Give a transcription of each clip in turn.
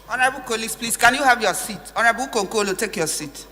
Honorable colleagues, please, can you have your seat? Honorable Konkolo, take your seat.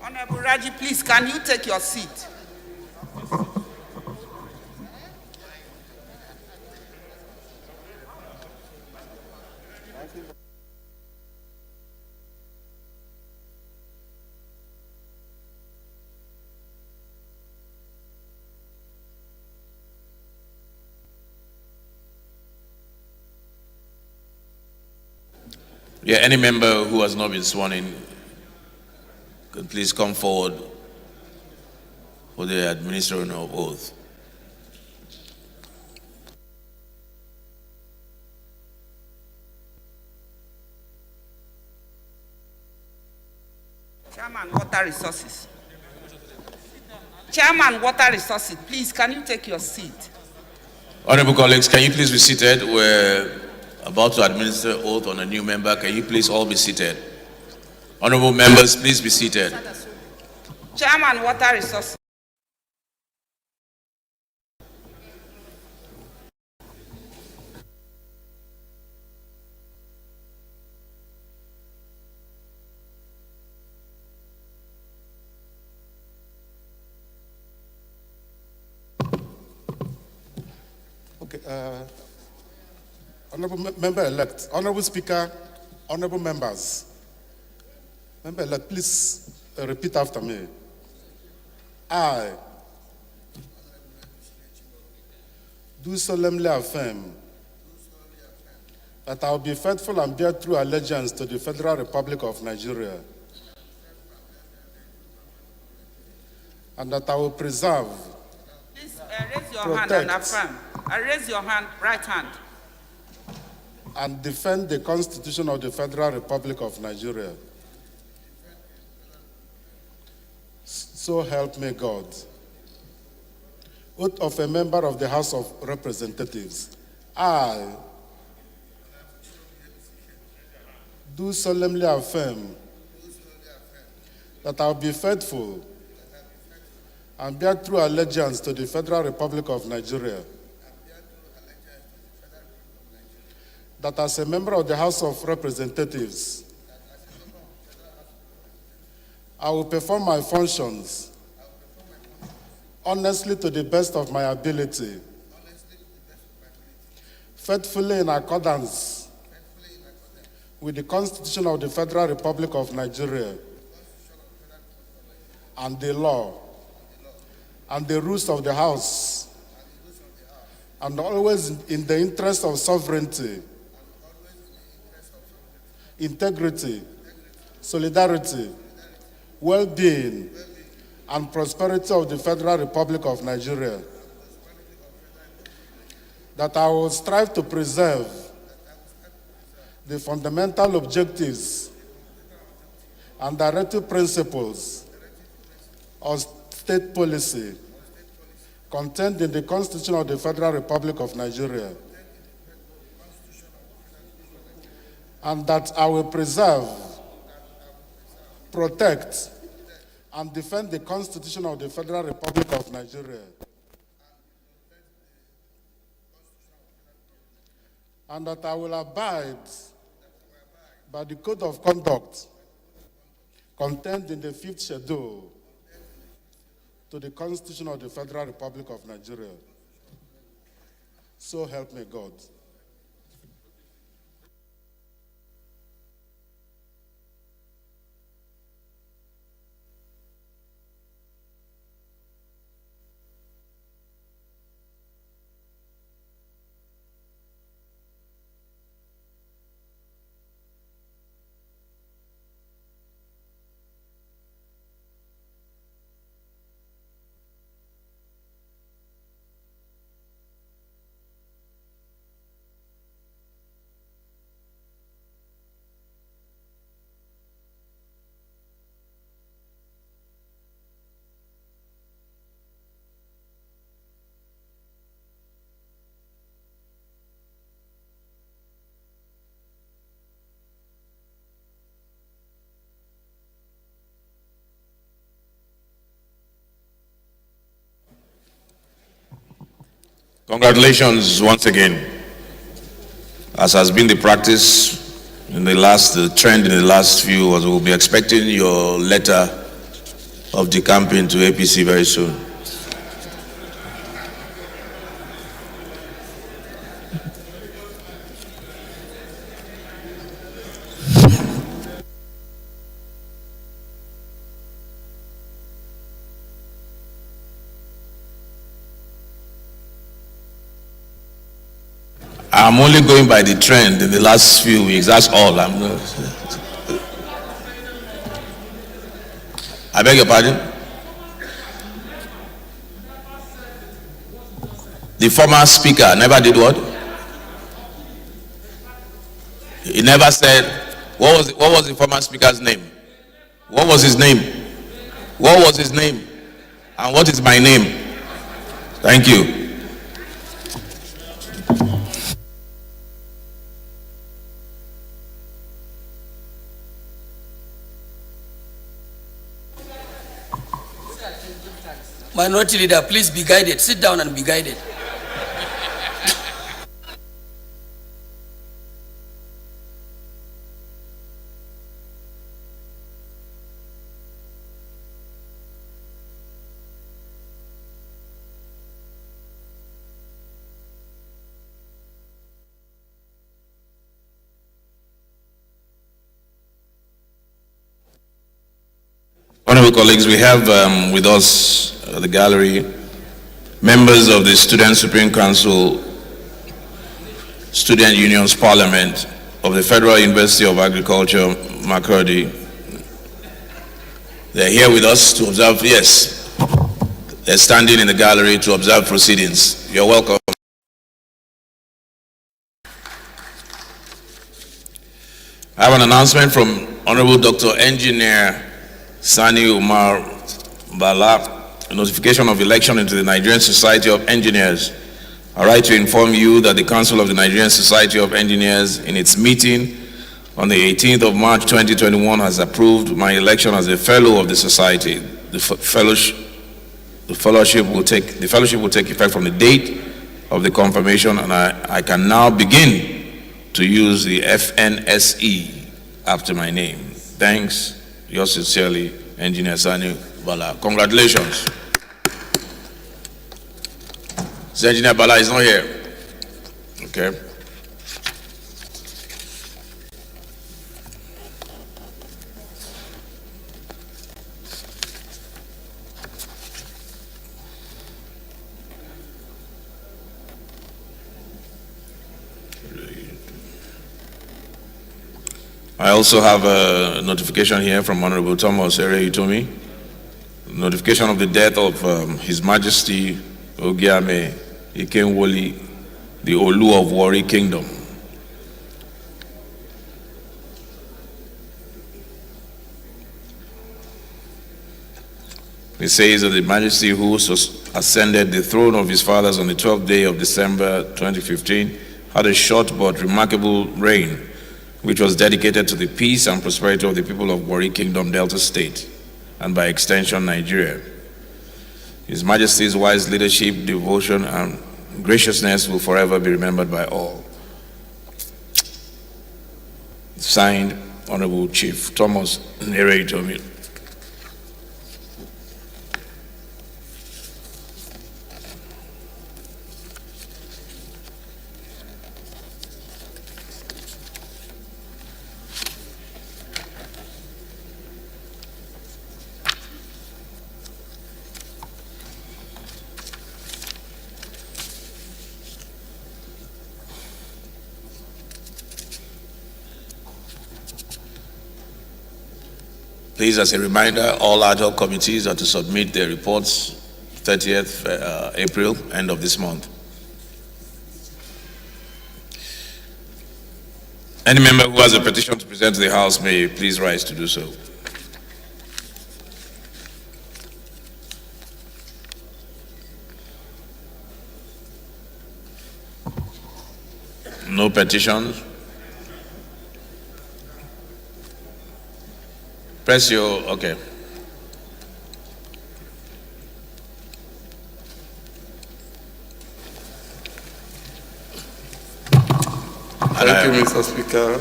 Honorable Raji, please, can you take your seat? Yeah, any member who has not been sworn in, could please come forward for the administration of oath. Chairman, Water Resources. Chairman, Water Resources, please, can you take your seat? Honorable colleagues, can you please be seated? We're about to administer oath on a new member. Can you please all be seated? Honorable members, please be seated. Chairman, Water Resources. Okay, Honorable Member-elect, Honorable Speaker, Honorable Members, Member-elect, please repeat after me. I do solemnly affirm that I will be faithful and bear true allegiance to the Federal Republic of Nigeria, and that I will preserve, Please raise your hand and affirm. Raise your hand, right hand. and defend the Constitution of the Federal Republic of Nigeria. So help me God. Oath of a member of the House of Representatives. I do solemnly affirm that I will be faithful and bear true allegiance to the Federal Republic of Nigeria, that as a member of the House of Representatives, I will perform my functions honestly to the best of my ability, faithfully in accordance with the Constitution of the Federal Republic of Nigeria and the law and the rules of the House, and always in the interest of sovereignty, integrity, solidarity, well-being, and prosperity of the Federal Republic of Nigeria. That I will strive to preserve the fundamental objectives and directive principles of state policy contained in the Constitution of the Federal Republic of Nigeria, and that I will preserve, protect, and defend the Constitution of the Federal Republic of Nigeria, and that I will abide by the Code of Conduct contained in the 5th Schedule to the Constitution of the Federal Republic of Nigeria. So help me God. Congratulations once again. As has been the practice in the trend in the last few was we'll be expecting your letter of decamping to APC very soon. I'm only going by the trend in the last few weeks. That's all. I beg your pardon? The former speaker never did what? He never said. What was the former speaker's name? What was his name? What was his name? And what is my name? Thank you. Minority Leader, please be guided. Sit down and be guided. Honorable colleagues, we have with us at the gallery members of the Student Supreme Council, Student Unions Parliament of the Federal University of Agriculture, Makurdi. They're here with us to observe, yes, they're standing in the gallery to observe proceedings. You're welcome. I have an announcement from Honorable Dr. Engineer Sani Umar Bala, a notification of election into the Nigerian Society of Engineers. I write to inform you that the Council of the Nigerian Society of Engineers in its meeting on the 18th of March 2021 has approved my election as a fellow of the society. The fellowship will take effect from the date of the confirmation, and I can now begin to use the FNSE after my name. Thanks. Yours sincerely, Engineer Sani Bala. Congratulations. So Engineer Bala is not here. Okay. I also have a notification here from Honorable Thomas Ere-Itomi, notification of the death of His Majesty Ogiame Ikenwoli, the Olu of Warri Kingdom. It says that the Majesty who ascended the throne of his fathers on the 12th day of December 2015 had a short but remarkable reign, which was dedicated to the peace and prosperity of the people of Warri Kingdom, Delta State, and by extension, Nigeria. His Majesty's wise leadership, devotion, and graciousness will forever be remembered by all. Signed, Honorable Chief Thomas Ere-Itomi. Please, as a reminder, all ad hoc committees are to submit their reports 30th April, end of this month. Any member who has a petition to present to the House may please rise to do so. No petitions? Press your, okay. Thank you, Mr. Speaker.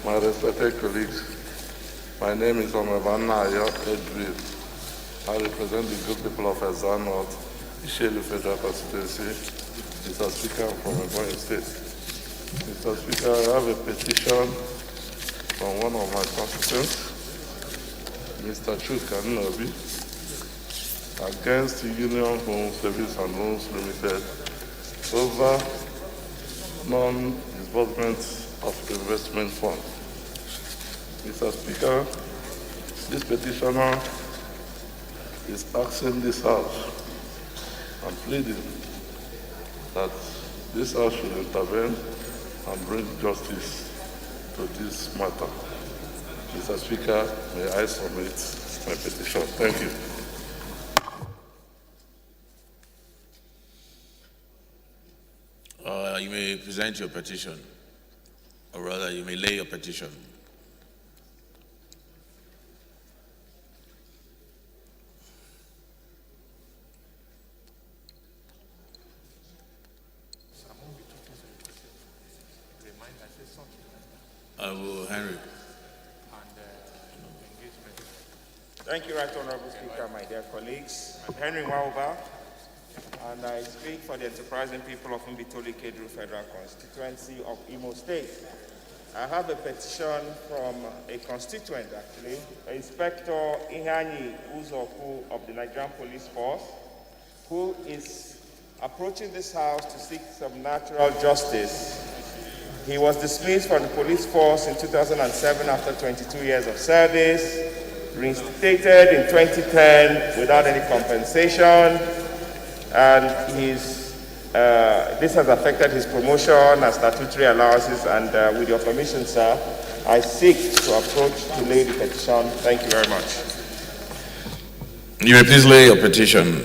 My respected colleagues, my name is Honorable Naya Edwin. I represent the good people of Ezra North, Ishelu Federal Constituency. Mr. Speaker, I'm from Ebonyi State. Mr. Speaker, I have a petition from one of my constituents, Mr. Chukaninobi, against the Union Home Service and Loans Limited over non-disbursement of investment fund. Mr. Speaker, this petitioner is asking this House and pleading that this House should intervene and bring justice to this matter. Mr. Speaker, may I submit my petition? Thank you. You may present your petition, or rather, you may lay your petition. Henry. Thank you, Right Honorable Speaker, my dear colleagues. I'm Henry Wauba, and I speak for the enterprising people of Mbitoli Kedru Federal Constituency of Imo State. I have a petition from a constituent, actually, Inspector Ihani Uzoku of the Nigerian Police Force, who is approaching this House to seek some natural justice. He was dismissed from the police force in 2007 after 22 years of service, reinstated in 2010 without any compensation, and this has affected his promotion and statutory allowances, and with your permission, sir, I seek to approach to lay the petition. Thank you very much. You may please lay your petition.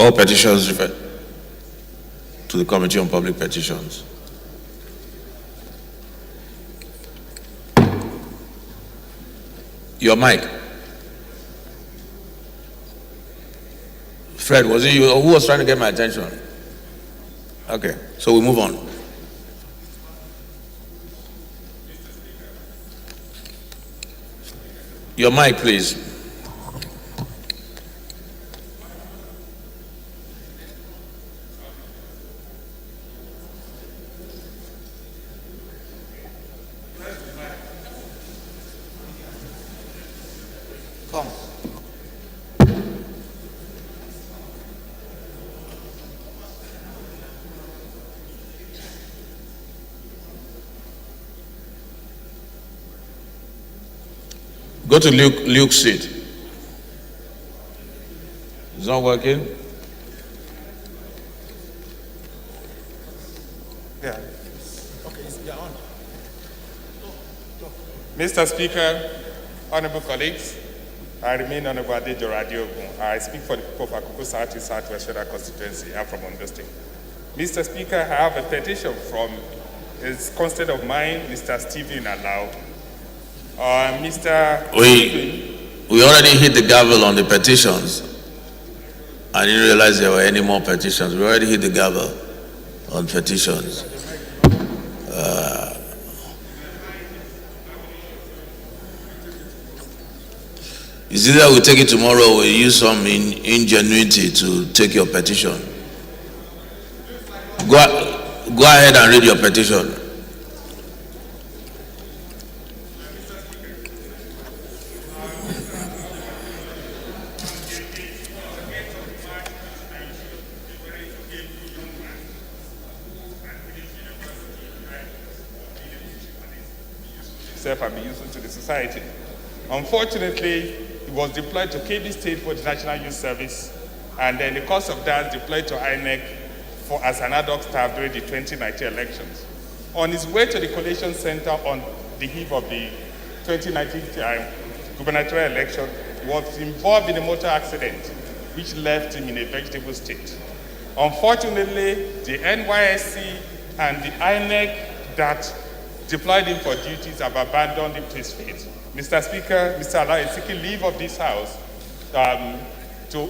All petitions refer to the Committee on Public Petitions. Your mic. Fred, was it you who was trying to get my attention? Okay, so we move on. Your mic, please. Go to Luke's seat. It's not working? Yeah. Okay, you're on. Mr. Speaker, honorable colleagues, I remain Honorable Adejo Radiogun. I speak for the people of Akoko Southeast Southwest Federal Constituency. I'm from Ondo State. Mr. Speaker, I have a petition from his constituent of mine, Mr. Stephen Alao. We already hit the gavel on the petitions. I didn't realize there were any more petitions. We already hit the gavel on petitions. It's either we take it tomorrow or we use some ingenuity to take your petition. Go ahead and read your petition. And be useful to the society. Unfortunately, he was deployed to KB State for the National Youth Service, and then in the course of that, deployed to INEC as an ad hoc staff during the 2019 elections. On his way to the collation center on the eve of the 2019 gubernatorial election, he was involved in a motor accident, which left him in a vegetable state. Unfortunately, the NYSC and the INEC that deployed him for duties have abandoned him to his fate. Mr. Speaker, Mr. Allah is seeking leave of this House to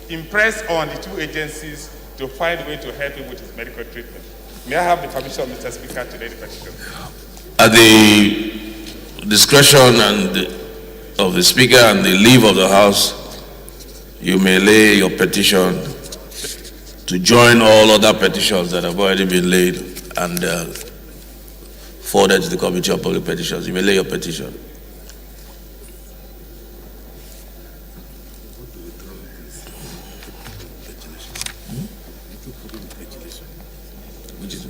impress on the two agencies to find a way to help him with his medical treatment. May I have the permission of Mr. Speaker to lay the petition? At the discretion of the Speaker and the leave of the House, you may lay your petition to join all other petitions that have already been laid and forwarded to the Committee on Public Petitions. You may lay your petition.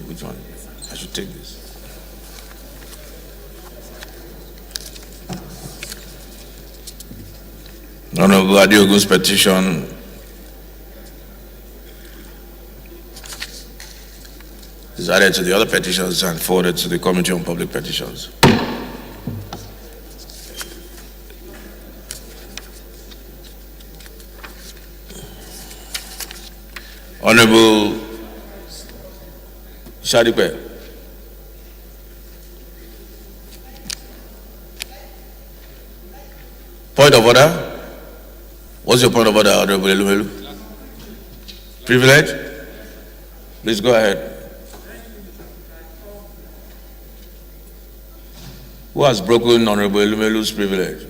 Which one? I should take this. Honorable Adiogun's petition is added to the other petitions and forwarded to the Committee on Public Petitions. Honorable Shadipe. Point of order? What's your point of order, Honorable Elumelu? Privilege? Please go ahead. Who has broken Honorable Elumelu's privilege?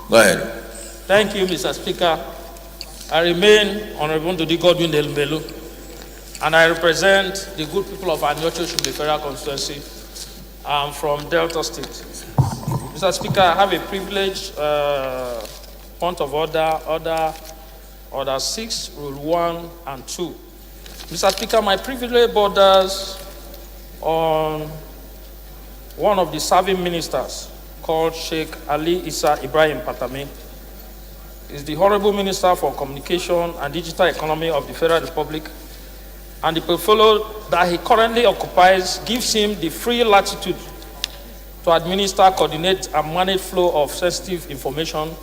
Go ahead. Thank you, Mr. Speaker. I remain Honorable Ndudi Godwin Elumelu, and I represent the good people of Anyocho Shumbe Federal Constituency. I'm from Delta State. Mr. Speaker, I have a privilege, point of order 6, Rule 1 and 2. Mr. Speaker, my privilege borders on one of the serving ministers called Sheikh Ali Issa Ibrahim Patami. Is the Honorable Minister for Communication and Digital Economy of the Federal Republic, and the portfolio that he currently occupies gives him the free latitude to administer, coordinate, and manage flow of sensitive information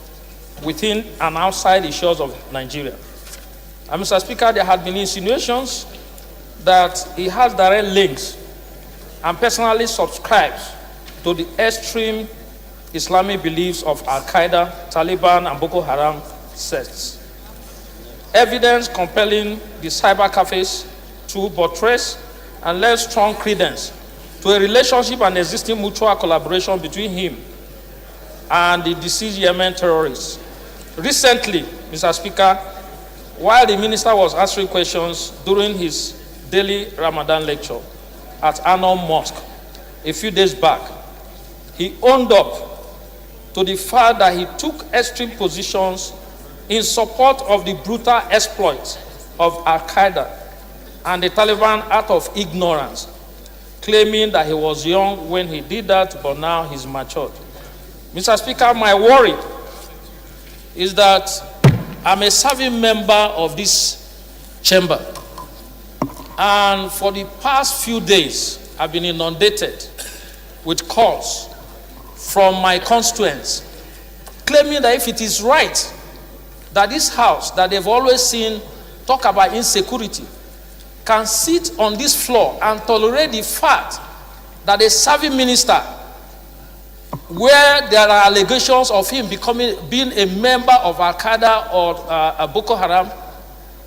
within and outside the shores of Nigeria. And Mr. Speaker, there have been insinuations that he has direct links and personally subscribes to the extreme Islamic beliefs of Al-Qaeda, Taliban, and Boko Haram sects. Evidence compelling the cyber cafes to buttress and lend strong credence to a relationship and existing mutual collaboration between him and the deceased Yemen terrorists. Recently, Mr. Speaker, while the minister was answering questions during his daily Ramadan lecture at Anom Mosque a few days back, he owned up to the fact that he took extreme positions in support of the brutal exploits of Al-Qaeda and the Taliban out of ignorance, claiming that he was young when he did that, but now he's matured. Mr. Speaker, my worry is that I'm a serving member of this chamber, and for the past few days, I've been inundated with calls from my constituents, claiming that if it is right that this house that they've always seen talk about insecurity can sit on this floor and tolerate the fact that a serving minister, where there are allegations of him being a member of Al-Qaeda or Boko Haram,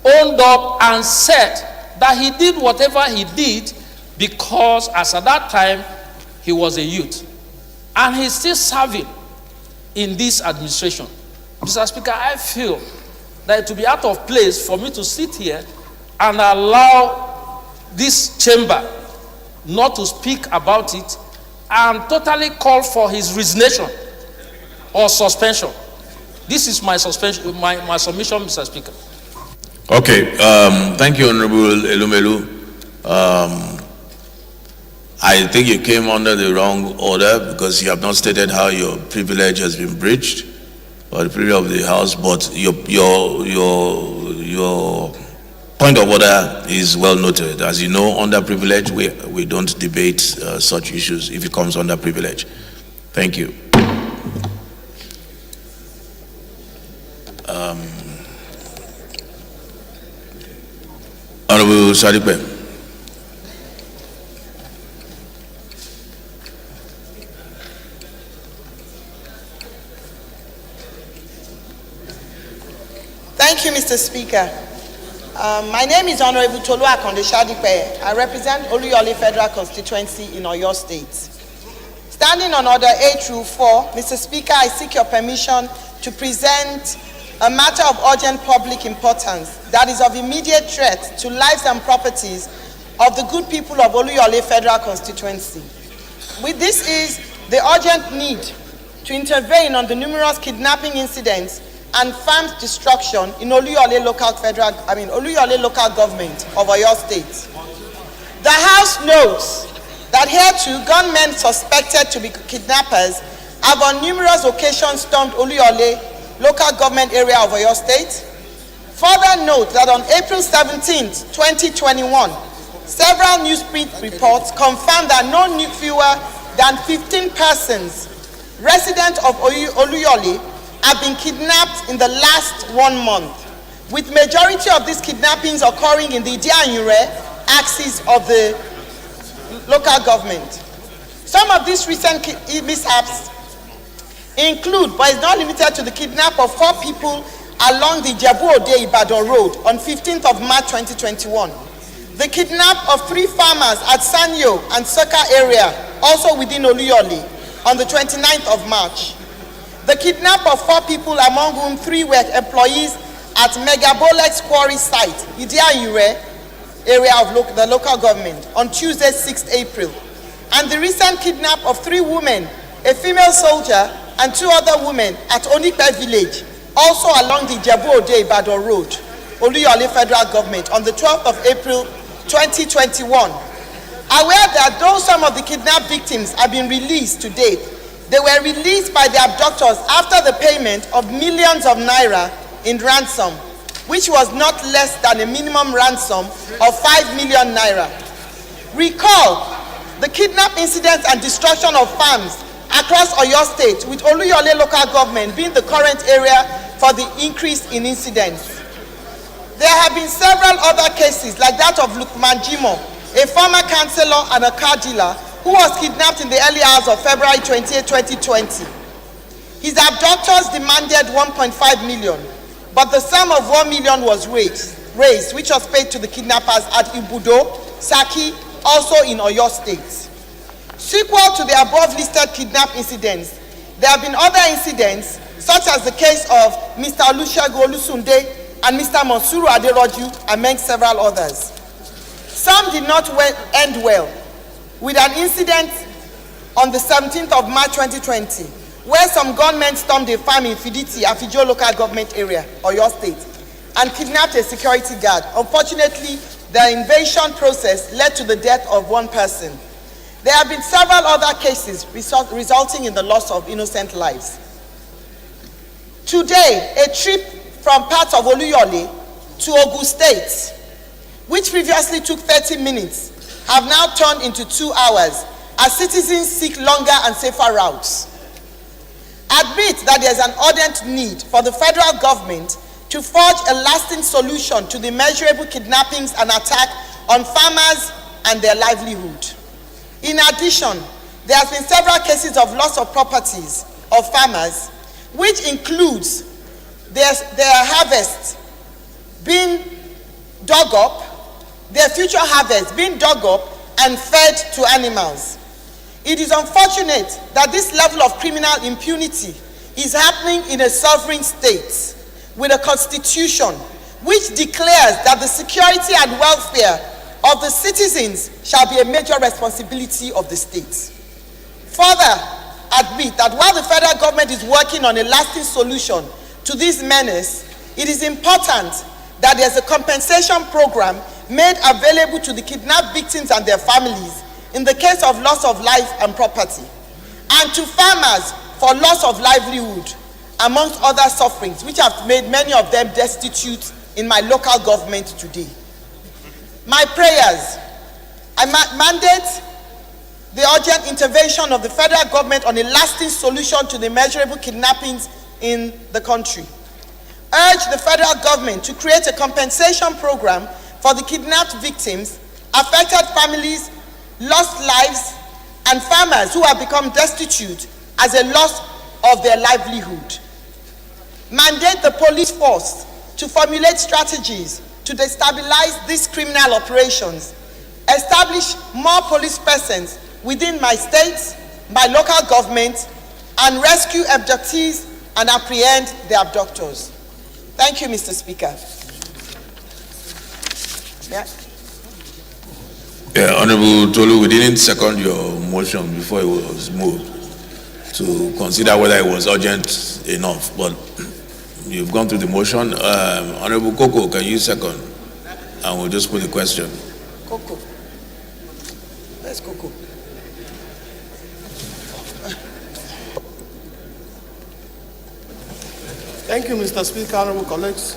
owned up and said that he did whatever he did because as at that time he was a youth. and he's still serving in this administration. Mr. Speaker, I feel that it would be out of place for me to sit here and allow this chamber not to speak about it and totally call for his resignation or suspension. This is my suspension, my submission, Mr. Speaker. Okay, thank you, Honorable Elumelu. I think you came under the wrong order because you have not stated how your privilege has been breached or the privilege of the House, but your point of order is well noted. As you know, under privilege, we don't debate such issues if it comes under privilege. Thank you. Honorable Sadiq. Thank you, Mr. Speaker. My name is Honorable Tolu Akonde Shadipe. I represent Oluyole Federal Constituency in Oyo State. Standing on Order 8 through 4, Mr. Speaker, I seek your permission to present a matter of urgent public importance that is of immediate threat to lives and properties of the good people of Oluyole Federal Constituency. This is the urgent need to intervene on the numerous kidnapping incidents and farm destruction in Oluyole local government of Oyo State. The House notes that hereto gunmen suspected to be kidnappers have on numerous occasions stormed Oluyole local government area of Oyo State. Further note that on April 17, 2021, several newsprint reports confirmed that no fewer than 15 persons resident of Oluyole have been kidnapped in the last 1 month, with majority of these kidnappings occurring in the Idianyure axis of the local government. Some of these recent mishaps include, but is not limited to, the kidnap of 4 people along the Ijebu-Ode Ibadan Road on 15th of March 2021. The kidnap of 3 farmers at Sanyo and Soka area, also within Oluyole, on the 29th of March. The kidnap of 4 people, among whom 3 were employees at Megabolex quarry site, Idianyure area of the local government, on Tuesday, 6th April. And the recent kidnap of 3 women, a female soldier and 2 other women at Onipe village, also along the Ijebu-Ode Ibadan Road, Oluyole Federal Government, on the 12th of April 2021. Aware that though some of the kidnapped victims have been released to date, they were released by the abductors after the payment of millions of naira in ransom, which was not less than a minimum ransom of 5 million naira. Recall the kidnap incidents and destruction of farms across Oyo State, with Oluyole local government being the current area for the increase in incidents. There have been several other cases like that of Lukman Jimo, a former councillor and a car dealer, who was kidnapped in the early hours of February 28, 2020. His abductors demanded 1.5 million, but the sum of 1 million was raised, which was paid to the kidnappers at Ibudo, Saki, also in Oyo State. Sequel to the above listed kidnap incidents, there have been other incidents, such as the case of Mr. Olusegun Olusunde and Mr. Monsuru Aderoju, among several others. Some did not end well, with an incident on the 17th of March 2020, where some gunmen stormed a farm in Fiditi, Afijo local government area, Oyo State, and kidnapped a security guard. Unfortunately, the invasion process led to the death of 1 person. There have been several other cases resulting in the loss of innocent lives. Today, a trip from parts of Oluyole to Ogun State, which previously took 30 minutes, have now turned into 2 hours as citizens seek longer and safer routes. Admit that there is an urgent need for the federal government to forge a lasting solution to the measurable kidnappings and attack on farmers and their livelihood. In addition, there have been several cases of loss of properties of farmers, which includes their harvest being dug up, their future harvest being dug up and fed to animals. It is unfortunate that this level of criminal impunity is happening in a sovereign state with a constitution which declares that the security and welfare of the citizens shall be a major responsibility of the state. Further, admit that while the federal government is working on a lasting solution to this menace, it is important that there's a compensation program made available to the kidnapped victims and their families in the case of loss of life and property, and to farmers for loss of livelihood, amongst other sufferings, which have made many of them destitute in my local government today. My prayers, I mandate the urgent intervention of the federal government on a lasting solution to the measurable kidnappings in the country. Urge the federal government to create a compensation program for the kidnapped victims, affected families, lost lives, and farmers who have become destitute as a loss of their livelihood. Mandate the police force to formulate strategies to destabilize these criminal operations, establish more police persons within my state, my local government, and rescue abductees and apprehend the abductors. Thank you, Mr. Speaker. Honorable Tolu, we didn't second your motion before it was moved to consider whether it was urgent enough, but you've gone through the motion. Honorable Coco, can you second? And we'll just put the question. Coco. Where's Coco? Thank you, Mr. Speaker, honorable colleagues.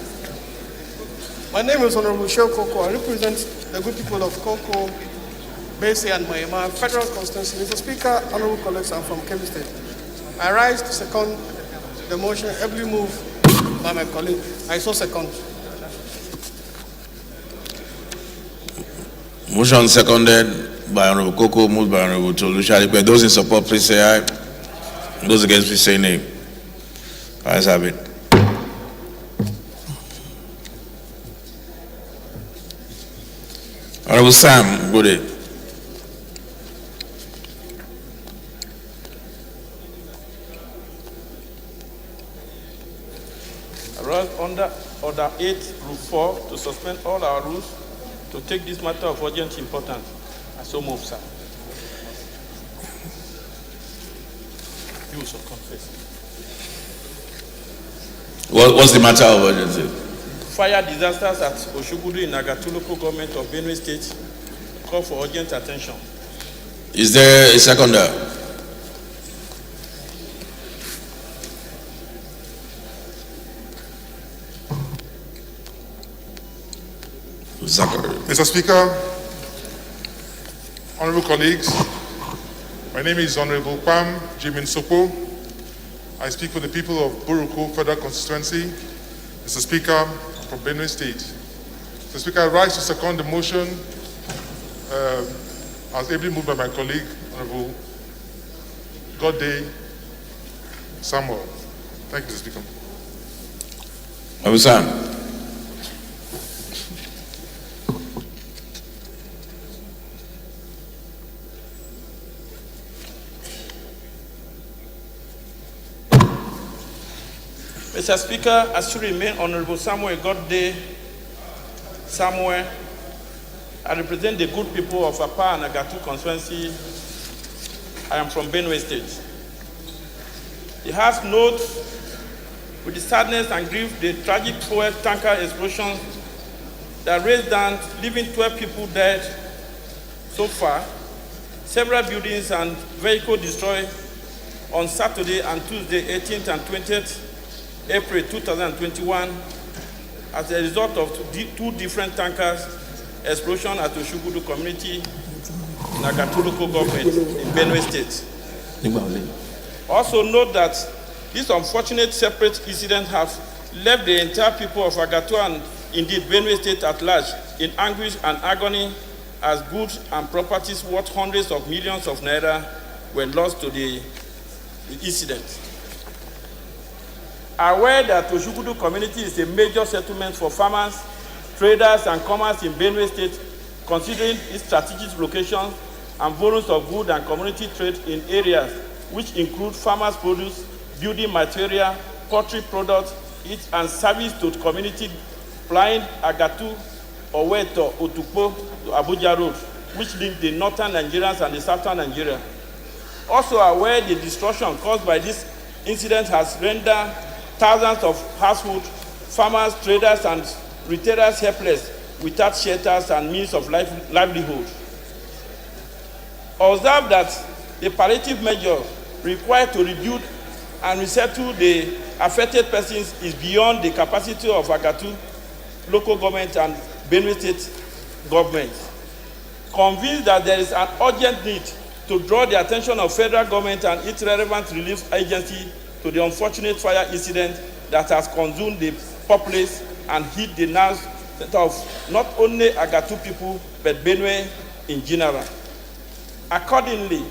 My name is Honorable Sheo Coco. I represent the good people of Coco, Bese, and Mahima Federal Constituency. Mr. Speaker, honorable colleagues, I'm from Kebbi State. I rise to second the motion ably moved by my colleague. I so second. Motion seconded by Honorable Coco, moved by Honorable Tolu Shadipe. Those in support, please say aye. Those against, please say nay. Ayes have it. Honorable Sam, good day. I rise under Order 8, Rule 4, to suspend all our rules to take this matter of urgent importance. I so move, sir. You also confess. What's the matter of urgency? Fire disasters at Oshugudu in Agatu local government of Benue State call for urgent attention. Is there a seconder? Zachary. Mr. Speaker, honorable colleagues, my name is Honorable Pam Jimin Sopo. I speak for the people of Buruku Federal Constituency. Mr. Speaker, I'm from Benue State. Mr. Speaker, I rise to second the motion as ably moved by my colleague, Honorable Godday Samuel. Thank you, Mr. Speaker. Honorable Sam. Mr. Speaker, I still remain Honorable Samuel Godday Samuel. I represent the good people of Apa and Agatu constituency. I am from Benue State. It has note with the sadness and grief the tragic fuel tanker explosion that raised down, leaving 12 people dead so far, several buildings and vehicles destroyed on Saturday and Tuesday, 18th and 20th April 2021 as a result of two different tankers explosion at Oshugudu community in Agatu local government in Benue State. Also note that this unfortunate separate incident has left the entire people of Agatu and indeed Benue State at large in anguish and agony as goods and properties worth hundreds of millions of naira were lost to the incident. Aware that Oshugudu community is a major settlement for farmers, traders, and commerce in Benue State, considering its strategic location and volumes of goods and community trade in areas which include farmers' produce, building material, poultry products, and service to the community, flying Agatu, Oweto, Otukpo to Abuja Road, which link the northern Nigerians and the southern Nigeria. Also aware the destruction caused by this incident has rendered thousands of households, farmers, traders, and retailers helpless without shelters and means of livelihood. Observe that the palliative measure required to rebuild and resettle the affected persons is beyond the capacity of Agatu local government and Benue State government. Convinced that there is an urgent need to draw the attention of federal government and its relevant relief agency to the unfortunate fire incident that has consumed the populace and hit the nerves of not only Agatu people, but Benue in general. Accordingly,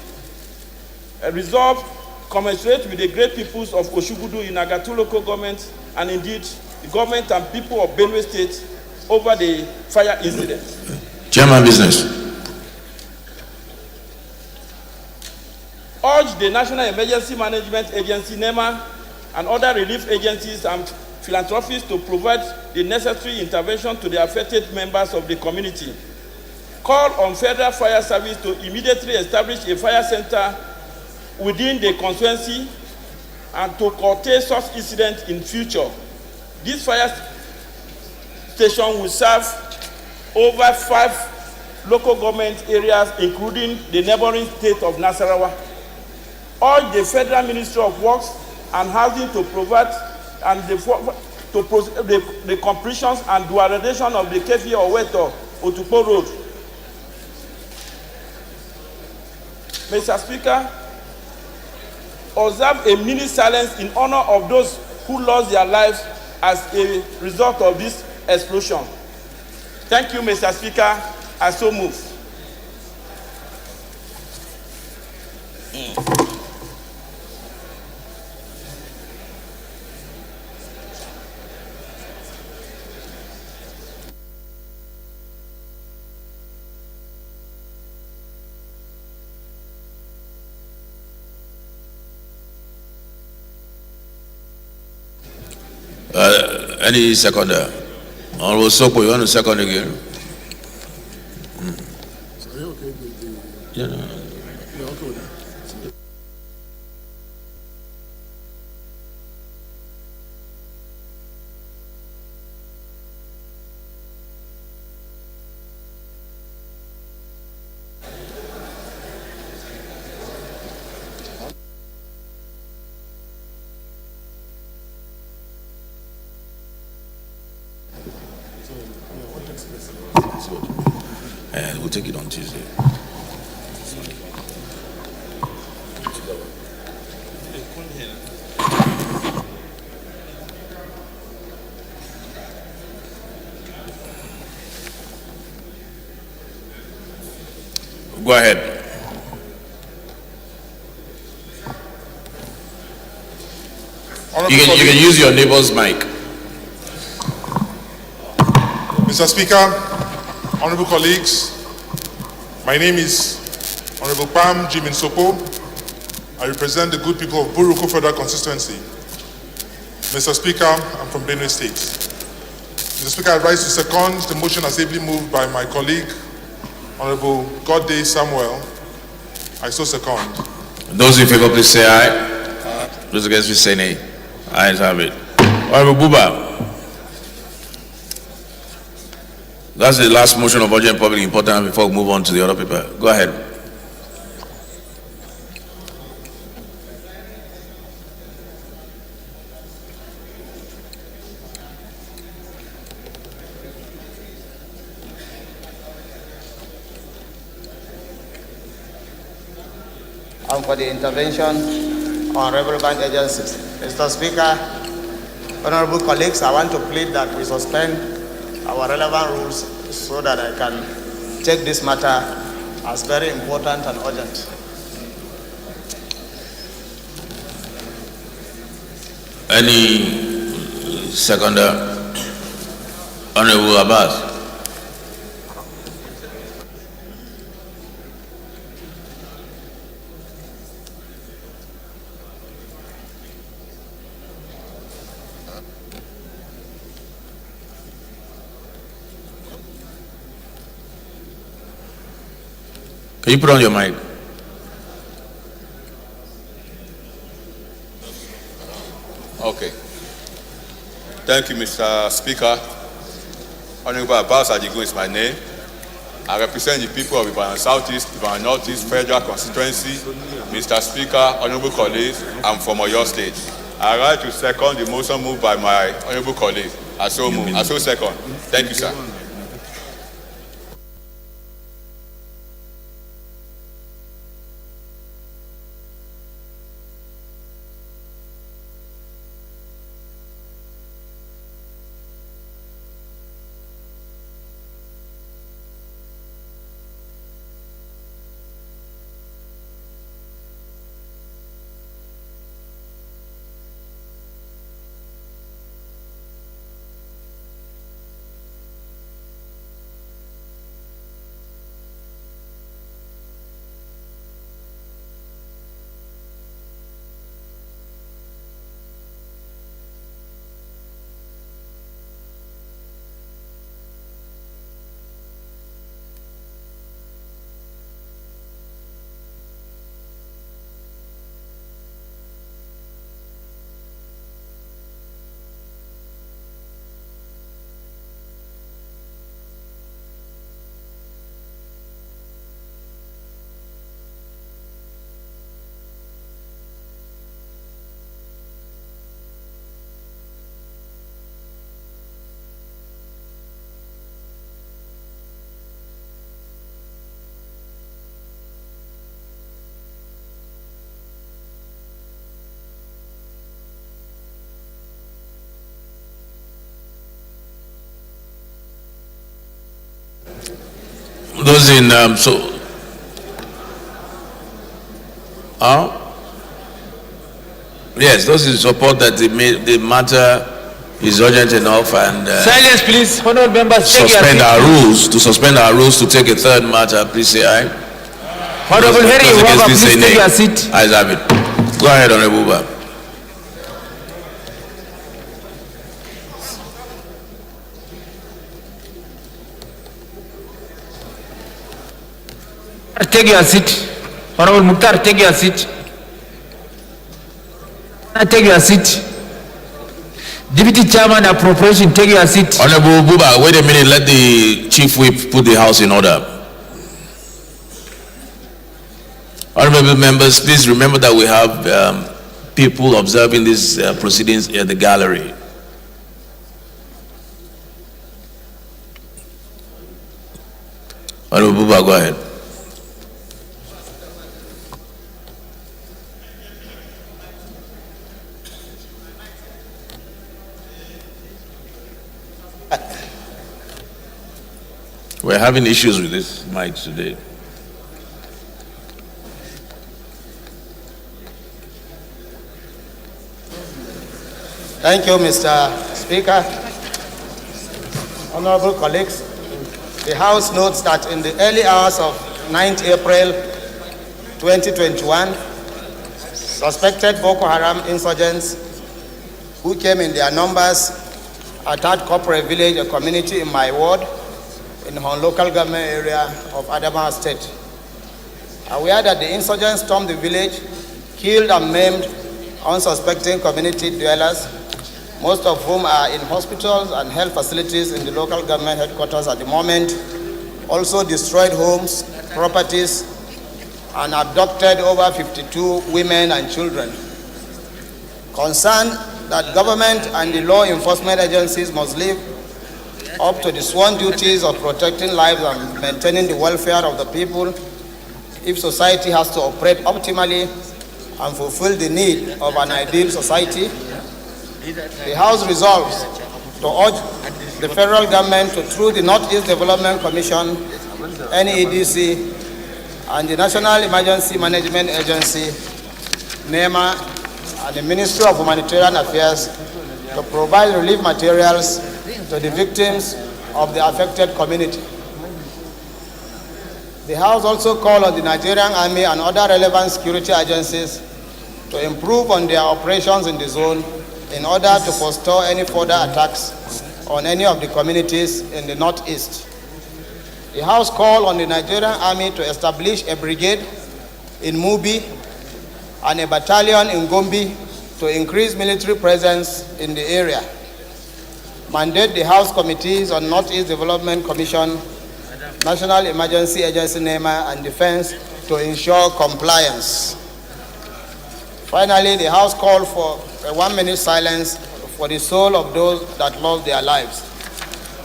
a resolve commensurate with the great peoples of Oshugudu in Agatu local government, and indeed the government and people of Benue State over the fire incident. Chairman Business. Urge the National Emergency Management Agency, NEMA, and other relief agencies and philanthropists to provide the necessary intervention to the affected members of the community. Call on Federal Fire Service to immediately establish a fire center within the constituency and to curtail such incidents in future. This fire station will serve over 5 local government areas, including the neighboring state of Nasarawa. Urge the Federal Ministry of Works and Housing to provide and the completions and dualization of the Kefi Oweto Otukpo Road. Mr. Speaker, observe a minute silence in honor of those who lost their lives as a result of this explosion. Thank you, Mr. Speaker. I so move. Any seconder? Honorable Sopo, you want to second again? So are you okay with the... Yeah. You're okay with that? We'll take it on Tuesday. Go ahead. You can use your neighbor's mic. Mr. Speaker, honorable colleagues, my name is Honorable Pam Jimin Sopo. I represent the good people of Buruku Federal Constituency. Mr. Speaker, I'm from Benue State. Mr. Speaker, I rise to second the motion as ably moved by my colleague, Honorable Godday Samuel. I so second. Those in favor, please say aye. Those against, please say nay. Ayes have it. Honorable Buba. That's the last motion of urgent public importance before we move on to the other paper. Go ahead. And for the intervention on relevant agencies. Mr. Speaker, honorable colleagues, I want to plead that we suspend our relevant rules so that I can take this matter as very important and urgent. Any seconder? Honorable Abbas. Can you put on your mic? Okay. Thank you, Mr. Speaker. Honorable Abbas Adigun is my name. I represent the people of Ibadan Southeast, Ibadan Northeast Federal Constituency. Mr. Speaker, honorable colleagues, I'm from Oyo State. I rise to second the motion moved by my honorable colleague. I so move. I so second. Thank you, sir. Those in yes, those in support that the matter is urgent enough and silence, please. Honorable members, suspend our rules to take a third matter. Please say aye. Honorable Henry Waba, please take your seat. Ayes have it. Go ahead, Honorable Waba. Take your seat. Honorable Mukhtar, take your seat. Take your seat. Deputy Chairman Appropriation, take your seat. Honorable Buba, wait a minute. Let the Chief Whip put the House in order. Honorable members, please remember that we have people observing these proceedings at the gallery. Honorable Buba, go ahead. We're having issues with this mic today. Thank you, Mr. Speaker. Honorable colleagues, the House notes that in the early hours of 9th April 2021, suspected Boko Haram insurgents who came in their numbers attacked Corporate Village, a community in my ward, in the local government area of Adamawa State. Aware that the insurgents stormed the village, killed and maimed unsuspecting community dwellers, most of whom are in hospitals and health facilities in the local government headquarters at the moment, also destroyed homes, properties, and abducted over 52 women and children. Concerned that government and the law enforcement agencies must live up to the sworn duties of protecting lives and maintaining the welfare of the people if society has to operate optimally and fulfill the need of an ideal society. The House resolves to urge the federal government to, through the Northeast Development Commission, NEDC, and the National Emergency Management Agency, NEMA, and the Ministry of Humanitarian Affairs to provide relief materials to the victims of the affected community. The House also called on the Nigerian Army and other relevant security agencies to improve on their operations in the zone in order to forestall any further attacks on any of the communities in the Northeast. The House called on the Nigerian Army to establish a brigade in Mubi and a battalion in Gombe to increase military presence in the area. Mandate the House Committees on Northeast Development Commission, National Emergency Agency NEMA, and Defense to ensure compliance. Finally, the House called for a 1-minute silence for the soul of those that lost their lives.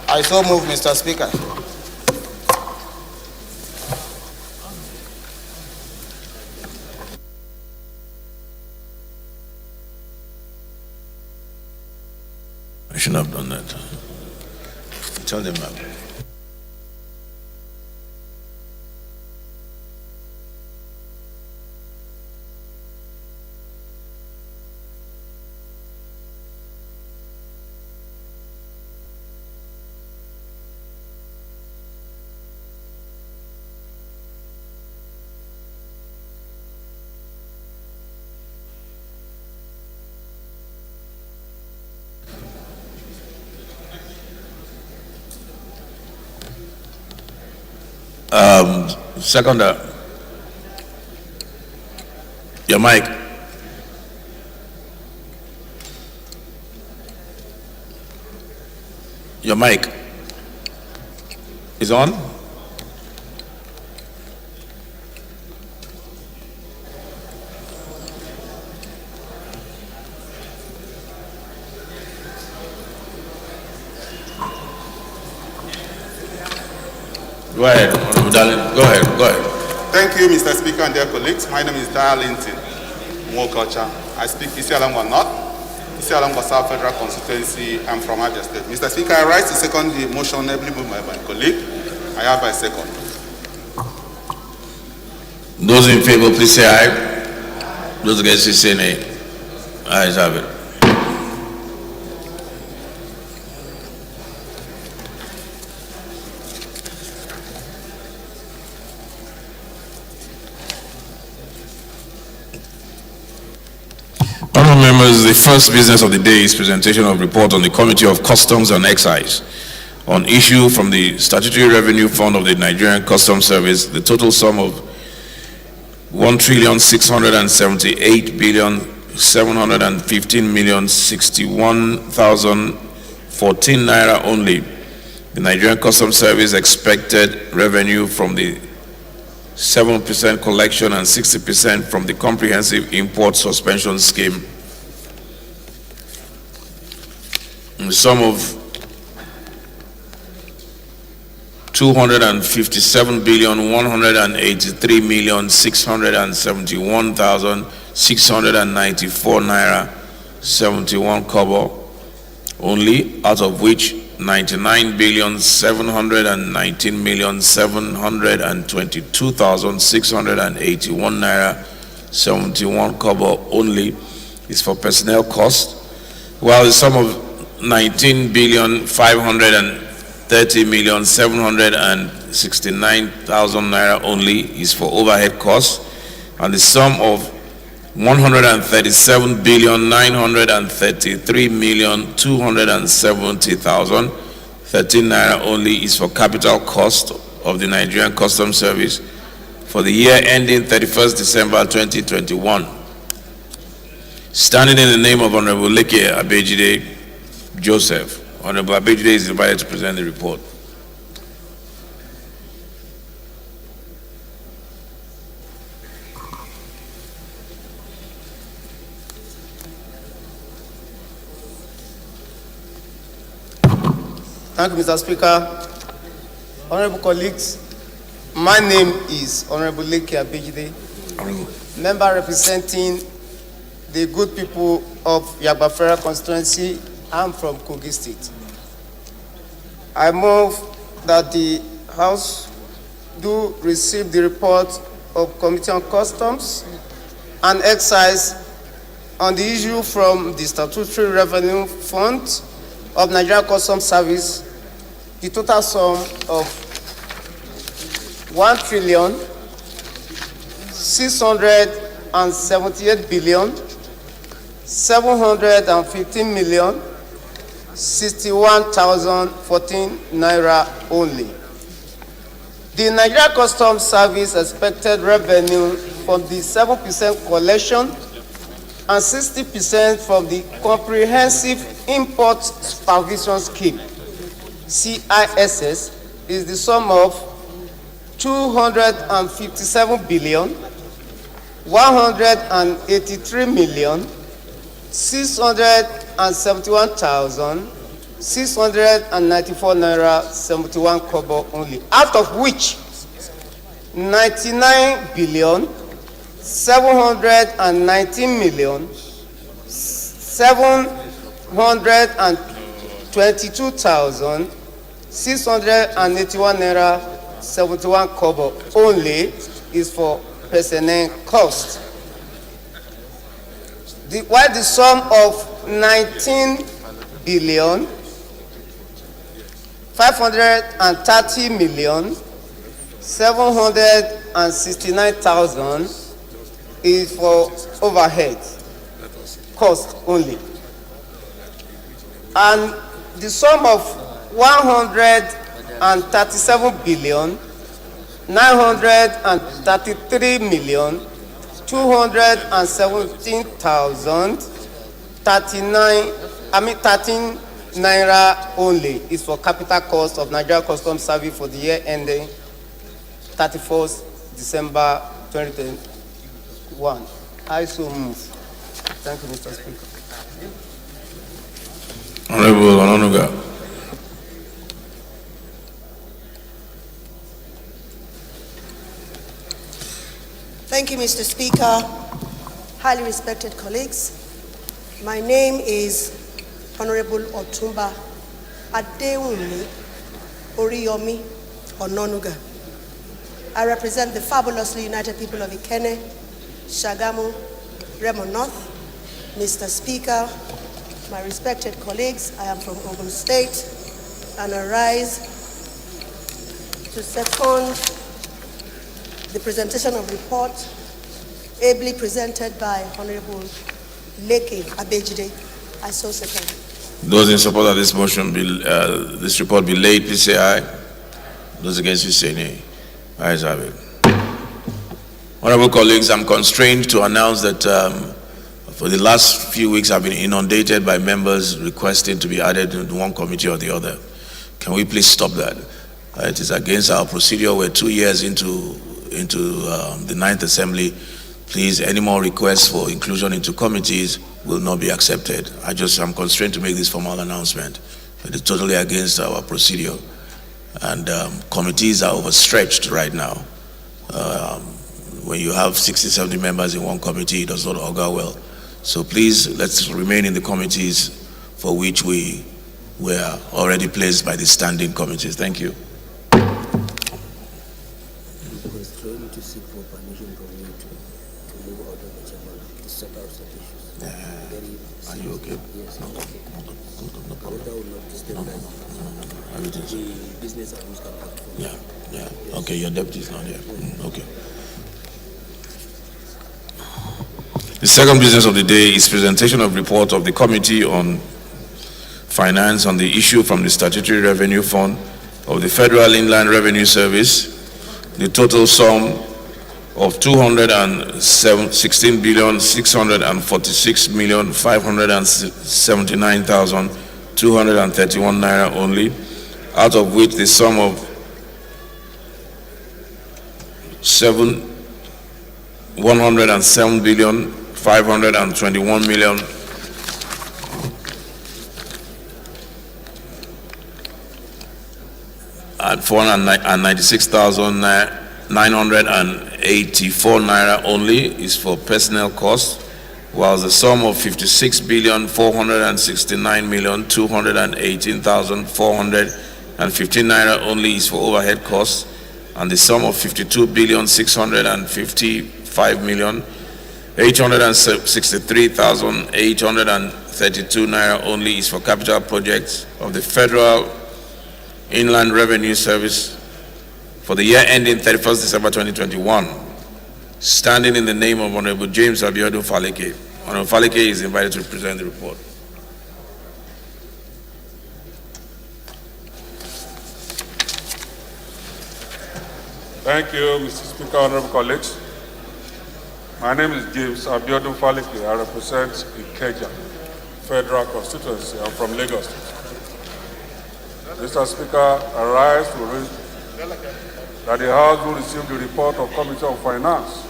I so move, Mr. Speaker. I shouldn't have done that. Tell them that. Seconder, your mic. Your mic is on. Go ahead, Honorable Darling. Go ahead. Thank you, Mr. Speaker and dear colleagues. My name is Darlington Mwokocha. I speak Isialangwa North, Isialangwa South Federal Constituency. I'm from Abia State. Mr. Speaker, I rise to second the motion ably moved by my colleague. I have a second. Those in favor, please say aye. Those against, please say nay. Ayes have it. Honourable members, the first business of the day is presentation of report on the Committee of Customs and Excise on issue from the Statutory Revenue Fund of the Nigerian Customs Service, the total sum of 1,678,715,061,014 naira only. The Nigerian Customs Service expected revenue from the 7% collection and 60% from the Comprehensive Import Suspension Scheme. In the sum of 253,183,671,694 naira 71 kobo only, out of which 99,719,722,681 naira 71 kobo only is for personnel cost, while the sum of 19,530,769,000 naira only is for overhead costs, and the sum of 137,933,270,013 naira only is for capital cost of the Nigerian Customs Service for the year ending 31st December 2021. Standing in the name of Honorable Leke Abejide Joseph, Honorable Abejide is invited to present the report. Thank you, Mr. Speaker. Honorable colleagues, my name is Honorable Leke Abejide, member representing the good people of Yagbafera constituency. I'm from Kogi State. I move that the House do receive the report of Committee on Customs and Excise on the issue from the Statutory Revenue Fund of Nigerian Customs Service, the total sum of 1,678,715,061,014 naira only. The Nigeria Customs Service expected revenue from the 7% collection and 60% from the Comprehensive Import Supervision Scheme, CISS, is the sum of 257 billion 183 million 671,694 naira 71 kobo only, out of which 99 billion 719 million 722,681 naira 71 kobo only is for personnel cost. While the sum of 19 billion 530 million 769,000 is for overhead cost only, and the sum of 137 billion 933 million 217,013 naira only is for capital cost of Nigeria Customs Service for the year ending 31st December 2021. I so move. Thank you, Mr. Speaker. Honorable Ononuga. Thank you, Mr. Speaker. Highly respected colleagues, my name is Honorable Otumba Adewumi Oriyomi Ononuga. I represent the fabulously united people of Ikene, Shagamu, Remo North. Mr. Speaker, my respected colleagues, I am from Ogun State and I rise to second the presentation of report ably presented by Honorable Leke Abejide. I so second. Those in support of this motion, this report be laid, please say aye. Those against, please say nay. Ayes have it. Honorable colleagues, I'm constrained to announce that for the last few weeks I've been inundated by members requesting to be added to one committee or the other. Can we please stop that? It is against our procedure. We're 2 years into the 9th Assembly. Please, any more requests for inclusion into committees will not be accepted. I'm constrained to make this formal announcement. It is totally against our procedure. And committees are overstretched right now. When you have 60, 70 members in one committee, it does not augur well. So please, let's remain in the committees for which we were already placed by the standing committees. Thank you. Are you okay? Yes. No. Yeah. Okay, your deputy is not here. Okay. The second business of the day is presentation of report of the Committee on Finance on the issue from the Statutory Revenue Fund of the Federal Inland Revenue Service, the total sum of 216,646,579,231 naira only, out of which the sum of 107,521,000,000 and 496,984 naira only is for personnel costs, while the sum of 56,469,218,415 naira only is for overhead costs, and the sum of 52,655,863,832 naira only is for capital projects of the Federal Inland Revenue Service for the year ending 31st December 2021, standing in the name of Honorable James Abiodun Faleke. Honorable Faleke is invited to present the report. Thank you, Mr. Speaker, honorable colleagues. My name is James Abiodun Falike. I represent Ikeja Federal Constituency. I'm from Lagos. Mr. Speaker, I rise to read that the House will receive the report of Committee on Finance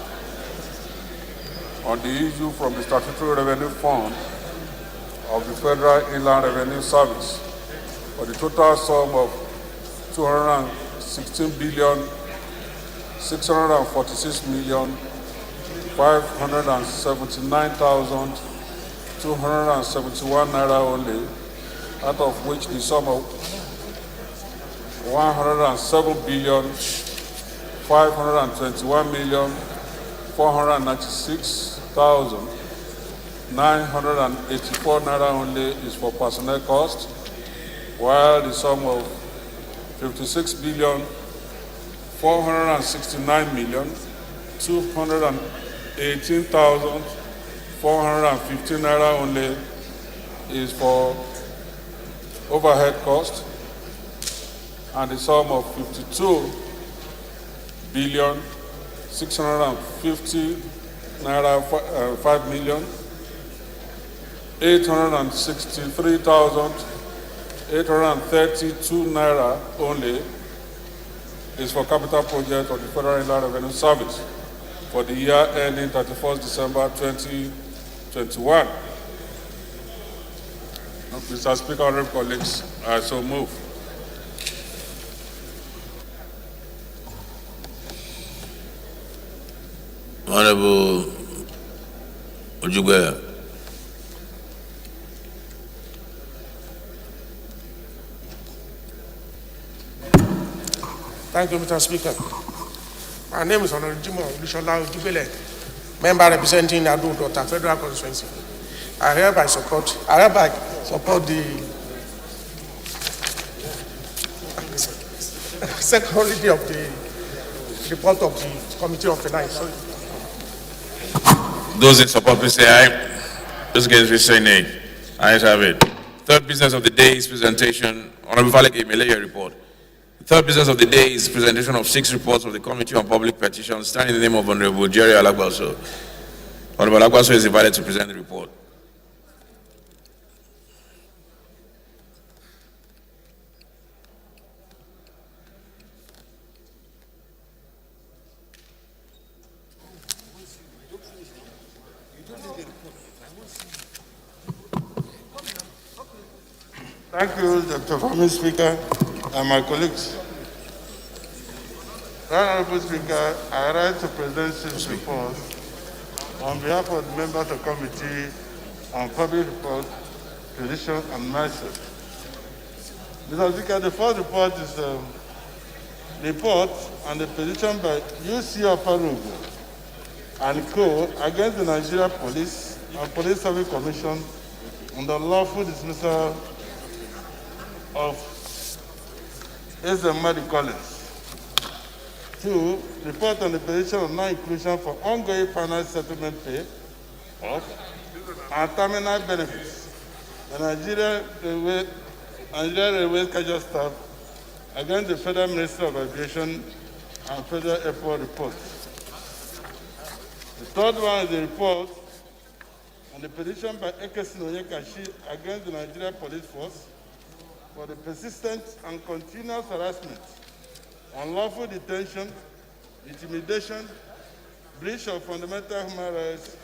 on the issue from the Statutory Revenue Fund of the Federal Inland Revenue Service for the total sum of 216,646,579,271 naira only, out of which the sum of 107,521,496,984 naira only is for personnel cost, while the sum of 56,469,218,415 naira only is for overhead cost, and the sum of 52,650 naira 5,863,832 naira only is for capital project of the Federal Inland Revenue Service for the year ending 31st December 2021. Mr. Speaker, honorable colleagues, I so move. Honorable Ojugwe. Thank you, Mr. Speaker. My name is Honorable Jimo Olushola Ojubele, member representing Ado-Dota Federal Constituency. I hereby support the second reading of the report of the Committee on Finance. Those in support, please say aye. Those against, please say nay. Ayes have it. Third business of the day is presentation. Honorable Falike, may lay your report. The third business of the day is presentation of 6 reports of the Committee on Public Petitions, standing in the name of Honorable Jerry Alagbaso. Honorable Alagbaso is invited to present the report. Thank you, Dr. Former Speaker and my colleagues. Honorable Speaker, I rise to present this report on behalf of the members of the Committee on Public Report, Petition and Mercy. Mr. Speaker, the first report is a report on the petition by UC Oparugu and Co. against the Nigeria Police and Police Service Commission on the lawful dismissal of Madi Collins. 2, report on the petition of non-inclusion for ongoing finance settlement pay of and terminal benefits. The Nigeria Railway Schedule Staff against the Federal Ministry of Aviation and Federal Airport report. The third one is the report on the petition by Ekesin Onyekashi against the Nigeria Police Force for the persistent and continuous harassment, unlawful detention, intimidation, breach of fundamental human rights,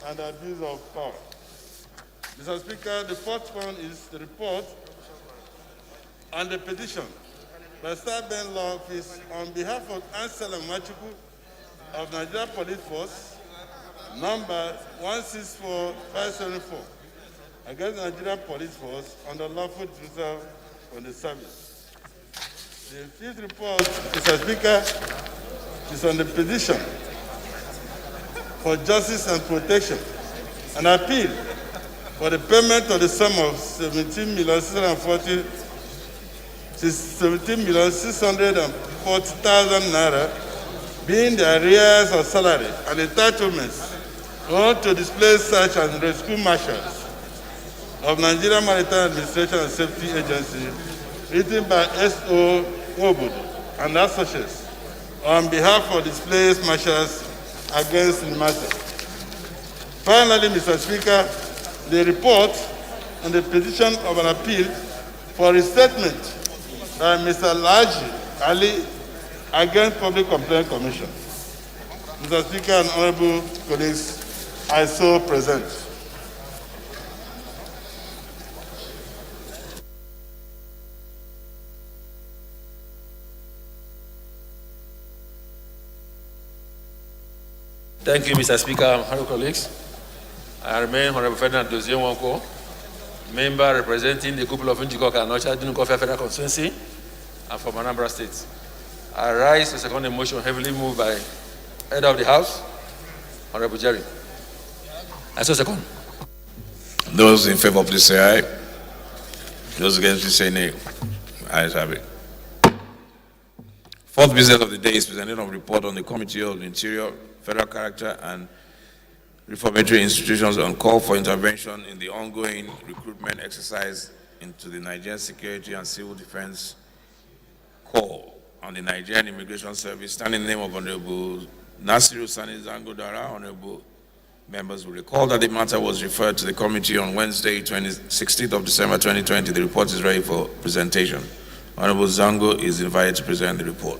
and abuse of power. Mr. Speaker, the fourth one is the report on the petition by Star Ben Law Office on behalf of Anselm Machuku of Nigeria Police Force, number 164574, against the Nigerian Police Force on the lawful dismissal from the service. The fifth report, Mr. Speaker, is on the petition for justice and protection, an appeal for the payment of the sum of 17,640,000 naira, being the arrears of salary and entitlements owed to displaced search and rescue marshals of Nigeria Maritime Administration and Safety Agency, written by S.O. Wobodo and Associates, on behalf of displaced marshals against the matter. Finally, Mr. Speaker, the report on the petition of an appeal for restatement by Mr. Laji Ali against Public Complaint Commission. Mr. Speaker and honorable colleagues, I so present. Thank you, Mr. Speaker and honorable colleagues. I remain Honorable Ferdinand Dozie Wanko, member representing the people of Njikoka and Ocha Dinukofa Federal Constituency and from Anambra State. I rise to second the motion heavily moved by Head of the House, Honorable Jerry. I so second. Those in favor, please say aye. Those against, please say nay. Ayes have it. Fourth business of the day is presentation of report on the Committee of the Interior, Federal Character and Reformatory Institutions on call for intervention in the ongoing recruitment exercise into the Nigerian Security and Civil Defense Corps on the Nigerian Immigration Service, standing in the name of Honorable Nasiru Sani Zango Dara. Honorable members will recall that the matter was referred to the committee on Wednesday, 16th of December 2020. The report is ready for presentation. Honorable Zango is invited to present the report.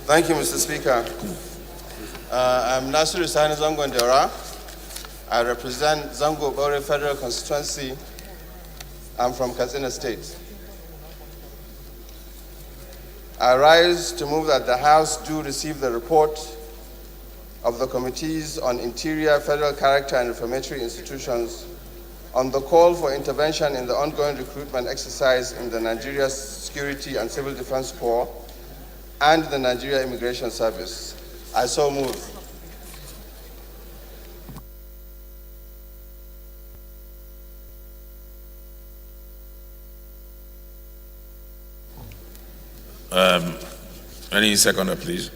Thank you, Mr. Speaker. I'm Nasiru Sani Zango Ndera. I represent Zango Bore Federal Constituency. I'm from Katsina State. I rise to move that the House do receive the report of the Committees on Interior, Federal Character and Reformatory Institutions on the call for intervention in the ongoing recruitment exercise in the Nigeria Security and Civil Defense Corps and the Nigeria Immigration Service. I so move. Any seconder, please.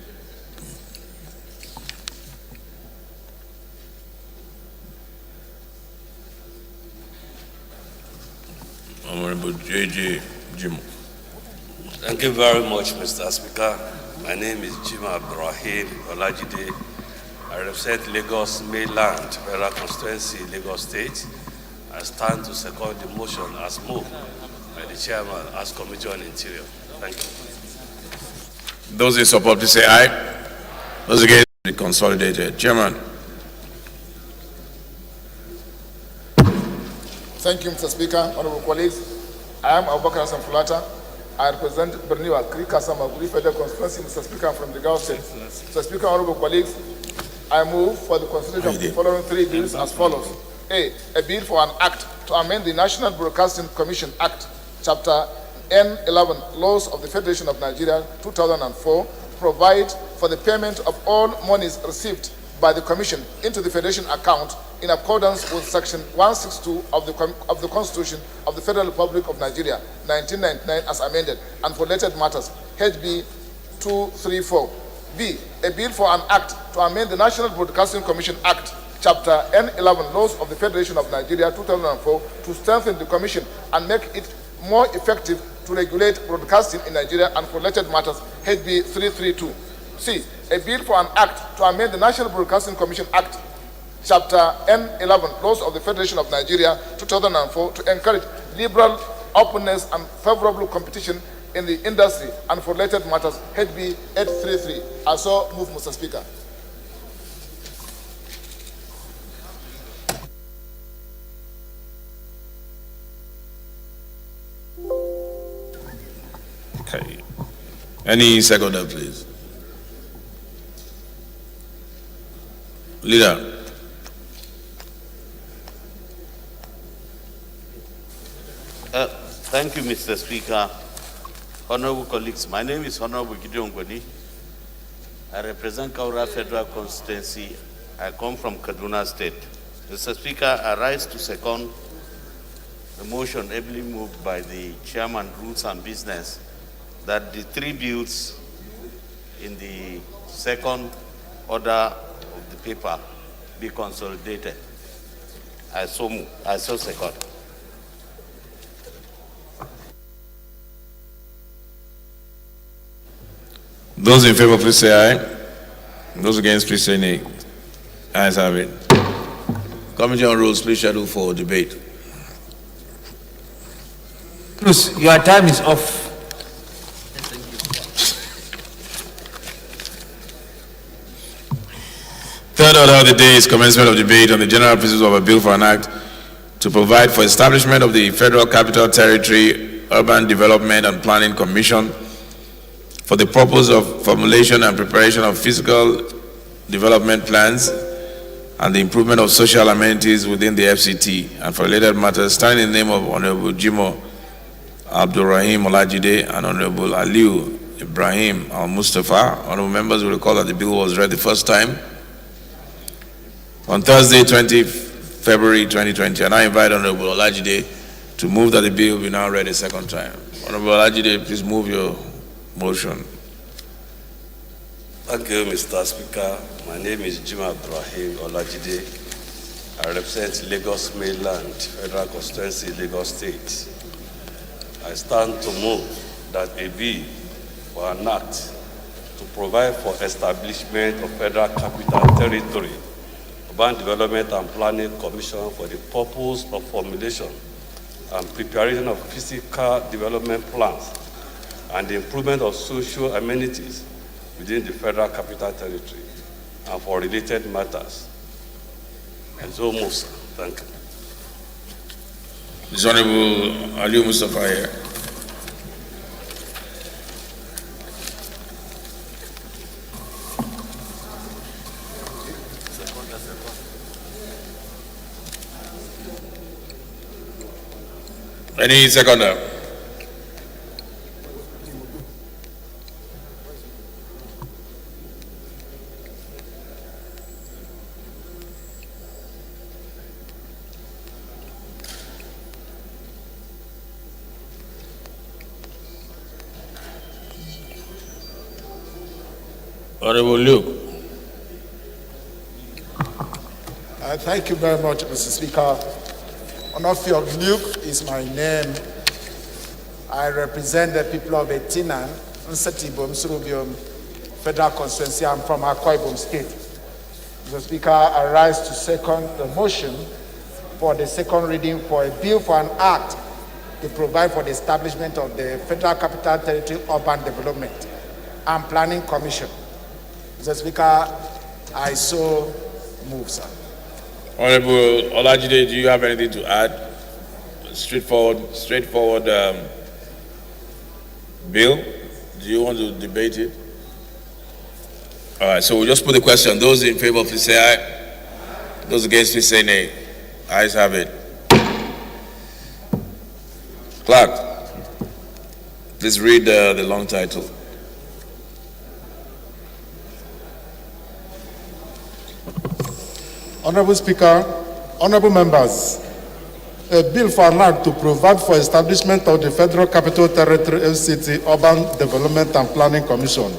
Honorable J.J. Jimo. Thank you very much, Mr. Speaker. My name is Jima Abdurrahim Olajide. I represent Lagos Mainland Federal Constituency, Lagos State. I stand to second the motion as moved by the chairman as Committee on Interior. Thank you. Those in support, please say aye. Those against, be consolidated. Chairman. Thank you, Mr. Speaker, honorable colleagues. I am Abubakar Hassan Fulata. I represent Berniwa, Krika Samaguri Federal Constituency, Mr. Speaker, from the Gulf State. Mr. Speaker, honorable colleagues, I move for the consideration of the following three bills as follows. A bill for an act to amend the National Broadcasting Commission Act, Chapter N11, Laws of the Federation of Nigeria, 2004, provide for the payment of all monies received by the Commission into the Federation account in accordance with Section 162 of the Constitution of the Federal Republic of Nigeria, 1999, as amended, and for related matters, HB 234. B, a bill for an act to amend the National Broadcasting Commission Act, Chapter N11, Laws of the Federation of Nigeria, 2004, to strengthen the Commission and make it more effective to regulate broadcasting in Nigeria and for related matters, HB 332. C, a bill for an act to amend the National Broadcasting Commission Act, Chapter N11, Laws of the Federation of Nigeria, 2004, to encourage liberal openness and favorable competition in the industry and for related matters, HB 833. I so move, Mr. Speaker. Okay. Any seconder, please. Leader. Thank you, Mr. Speaker. Honorable colleagues, my name is Honorable Gideon Gwani. I represent Kaura Federal Constituency. I come from Kaduna State. Mr. Speaker, I rise to second the motion ably moved by the Chairman, Rules and Business, that the three bills in the second order of the paper be consolidated. I so move. I so second. Those in favor, please say aye. Those against, please say nay. Ayes have it. Committee on Rules, please schedule for debate. Bruce, your time is off. Third order of the day is commencement of debate on the general principles of a bill for an act to provide for establishment of the Federal Capital Territory Urban Development and Planning Commission for the purpose of formulation and preparation of physical development plans and the improvement of social amenities within the FCT, and for related matters, standing in the name of Honorable Jimo Abdulrahim Olajide and Honorable Aliu Ibrahim Al-Mustafa. Honorable members will recall that the bill was read the first time on Thursday, 20 February 2020, and I invite Honorable Olajide to move that the bill be now read a second time. Honorable Olajide, please move your motion. Thank you, Mr. Speaker. My name is Jima Abdulrahim Olajide. I represent Lagos Mainland, Federal Constituency, Lagos State. I stand to move that a bill for an act to provide for establishment of Federal Capital Territory Urban Development and Planning Commission for the purpose of formulation and preparation of physical development plans and the improvement of social amenities within the Federal Capital Territory and for related matters. And so move, sir. Thank you. This Honorable Aliu Mustafa here. Any seconder? Honorable Luke. Thank you very much, Mr. Speaker. Honorable Luke is my name. I represent the people of Etina, Nsatibum, Surubium, Federal Constituency. I'm from Akwa Ibom State. Mr. Speaker, I rise to second the motion for the second reading for a bill for an act to provide for the establishment of the Federal Capital Territory Urban Development and Planning Commission. Mr. Speaker, I so move, sir. Honorable Olajide, do you have anything to add? Straightforward bill. Do you want to debate it? All right, so we'll just put the question. Those in favor, please say aye. Those against, please say nay. Ayes have it. Clerk, please read the long title. Honorable Speaker, honorable members, a bill for an act to provide for establishment of the Federal Capital Territory FCT Urban Development and Planning Commission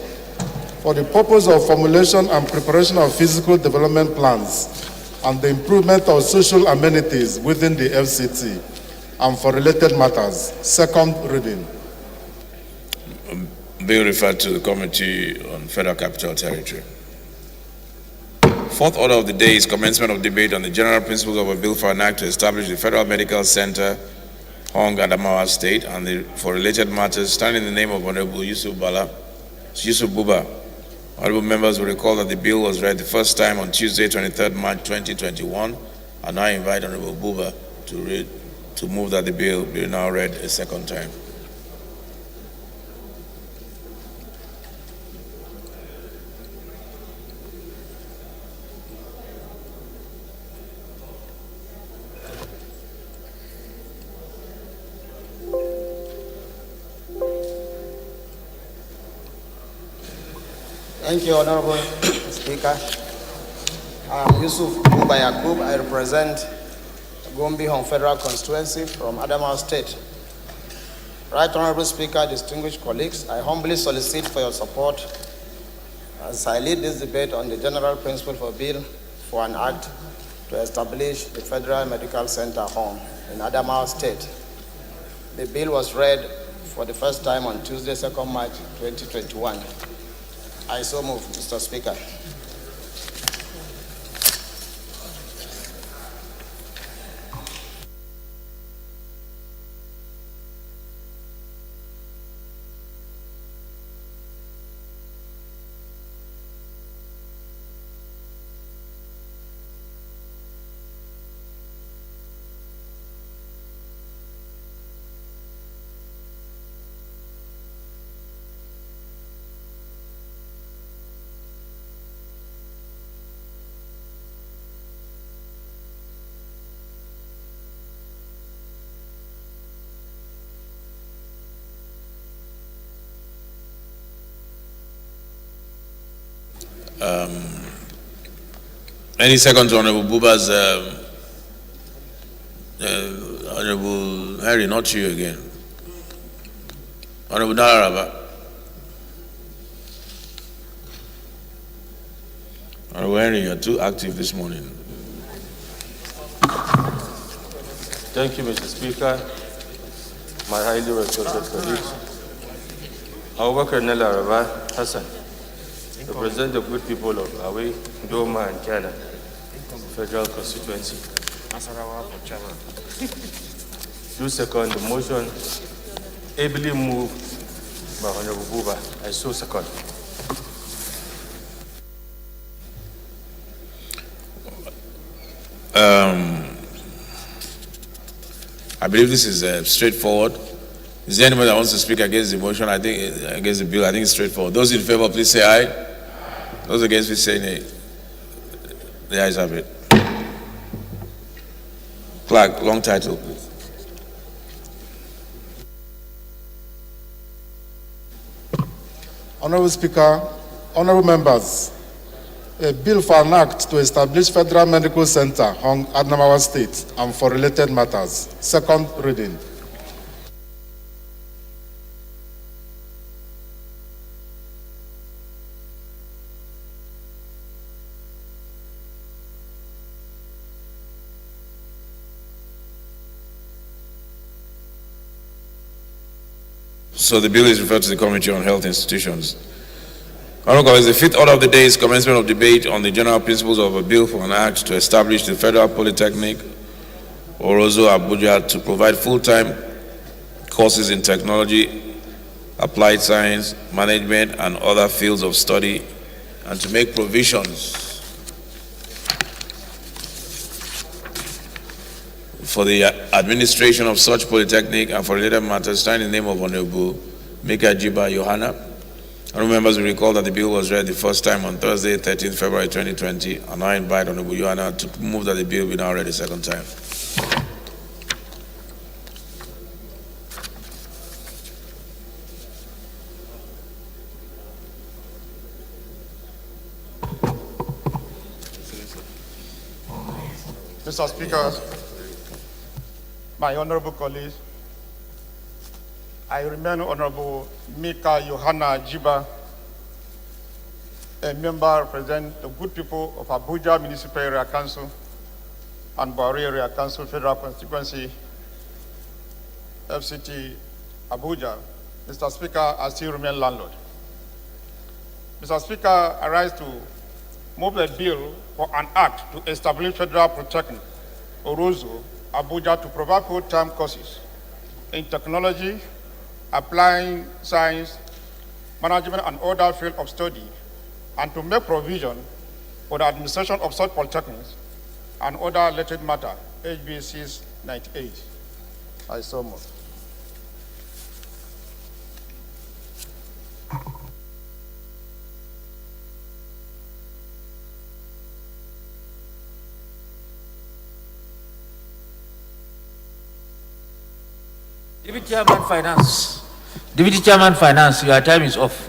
for the purpose of formulation and preparation of physical development plans and the improvement of social amenities within the FCT and for related matters. Second reading. Bill referred to the Committee on Federal Capital Territory. Fourth order of the day is commencement of debate on the general principles of a bill for an act to establish the Federal Medical Center, Hong, Adamawa State, and for related matters, standing in the name of Honorable Yusuf Buba. Honorable members will recall that the bill was read the first time on Tuesday, 23rd March 2021, and I invite Honorable Buba to move that the bill be now read a second time. Thank you, Honorable Speaker. I'm Yusuf Buba Yakub. I represent Gombe Home Federal Constituency from Adamawa State. Right Honorable Speaker, distinguished colleagues, I humbly solicit for your support as I lead this debate on the general principle for bill for an act to establish the Federal Medical Center home in Adamawa State. The bill was read for the first time on Tuesday, 2nd March 2021. I so move, Mr. Speaker. Any second to Honorable Buba's, Honorable Harry, not you again. Honorable Nalaraba. Honorable Henry, you're too active this morning. Thank you, Mr. Speaker. My highly respected colleagues. Abubakar Nalaraba Hassan, represent the good people of Awe, Doma, and Kana, Federal Constituency. Do second the motion ably moved by Honorable Buba. I so second. I believe this is straightforward. Is there anyone that wants to speak against the motion? I think against the bill. I think it's straightforward. Those in favor, please say aye. Those against, please say nay. The ayes have it. Clerk, long title, please. Honorable Speaker, honorable members, a bill for an act to establish Federal Medical Center on Adamawa State and for related matters. Second reading. So the bill is referred to the Committee on Health Institutions. Honorable colleagues, the fifth order of the day is commencement of debate on the general principles of a bill for an act to establish the Federal Polytechnic, Orozo, Abuja, to provide full-time courses in technology, applied science, management, and other fields of study, and to make provisions for the administration of such polytechnic and for related matters, signed in the name of Honorable Mika Jiba Yohana. Honorable members will recall that the bill was read the first time on Thursday, 13th February 2020, and I invite Honorable Yohana to move that the bill be now read a second time. Mr. Speaker, my honorable colleagues, I remain Honorable Mika Yohana Jiba, a member representing the good people of Abuja Municipal Area Council and Bawari Area Council Federal Constituency, FCT Abuja. Mr. Speaker, I still remain landlord. Mr. Speaker, I rise to move a bill for an act to establish Federal Polytechnic, Orozo, Abuja, to provide full-time courses in technology, applying science, management, and other fields of study, and to make provision for the administration of such polytechnics and other related matter, HB 698. I so move. Deputy Chairman Finance. Deputy Chairman Finance, your time is off.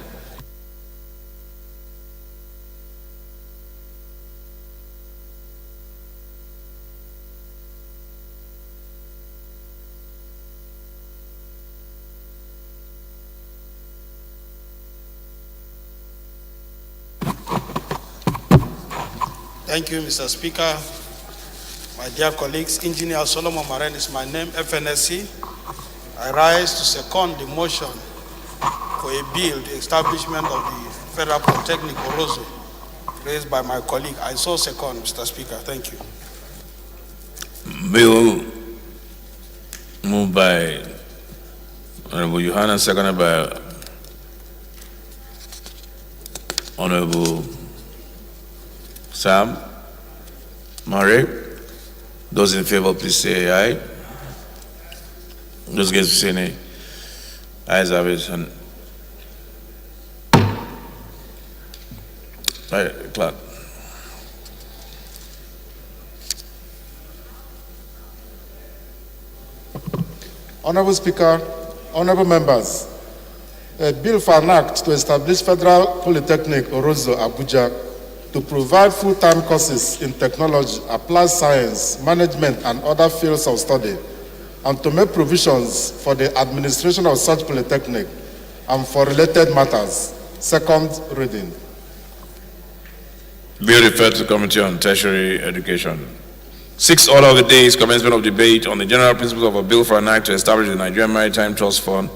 Thank you, Mr. Speaker. My dear colleagues, Engineer Solomon Maren is my name, FNSC. I rise to second the motion for a bill, the establishment of the Federal Polytechnic Orozo, raised by my colleague. I so second, Mr. Speaker. Thank you. Bill moved by Honorable Yohana, seconded by Honorable Sam Murray. Those in favor, please say aye. Those against, say nay. Ayes have it. And right, clerk. Honorable Speaker, honorable members, a bill for an act to establish Federal Polytechnic Orozo, Abuja, to provide full-time courses in technology, applied science, management, and other fields of study, and to make provisions for the administration of such polytechnic and for related matters. Second reading. Bill referred to the Committee on Tertiary Education. 6 order of the day is commencement of debate on the general principles of a bill for an act to establish the Nigerian Maritime Trust Fund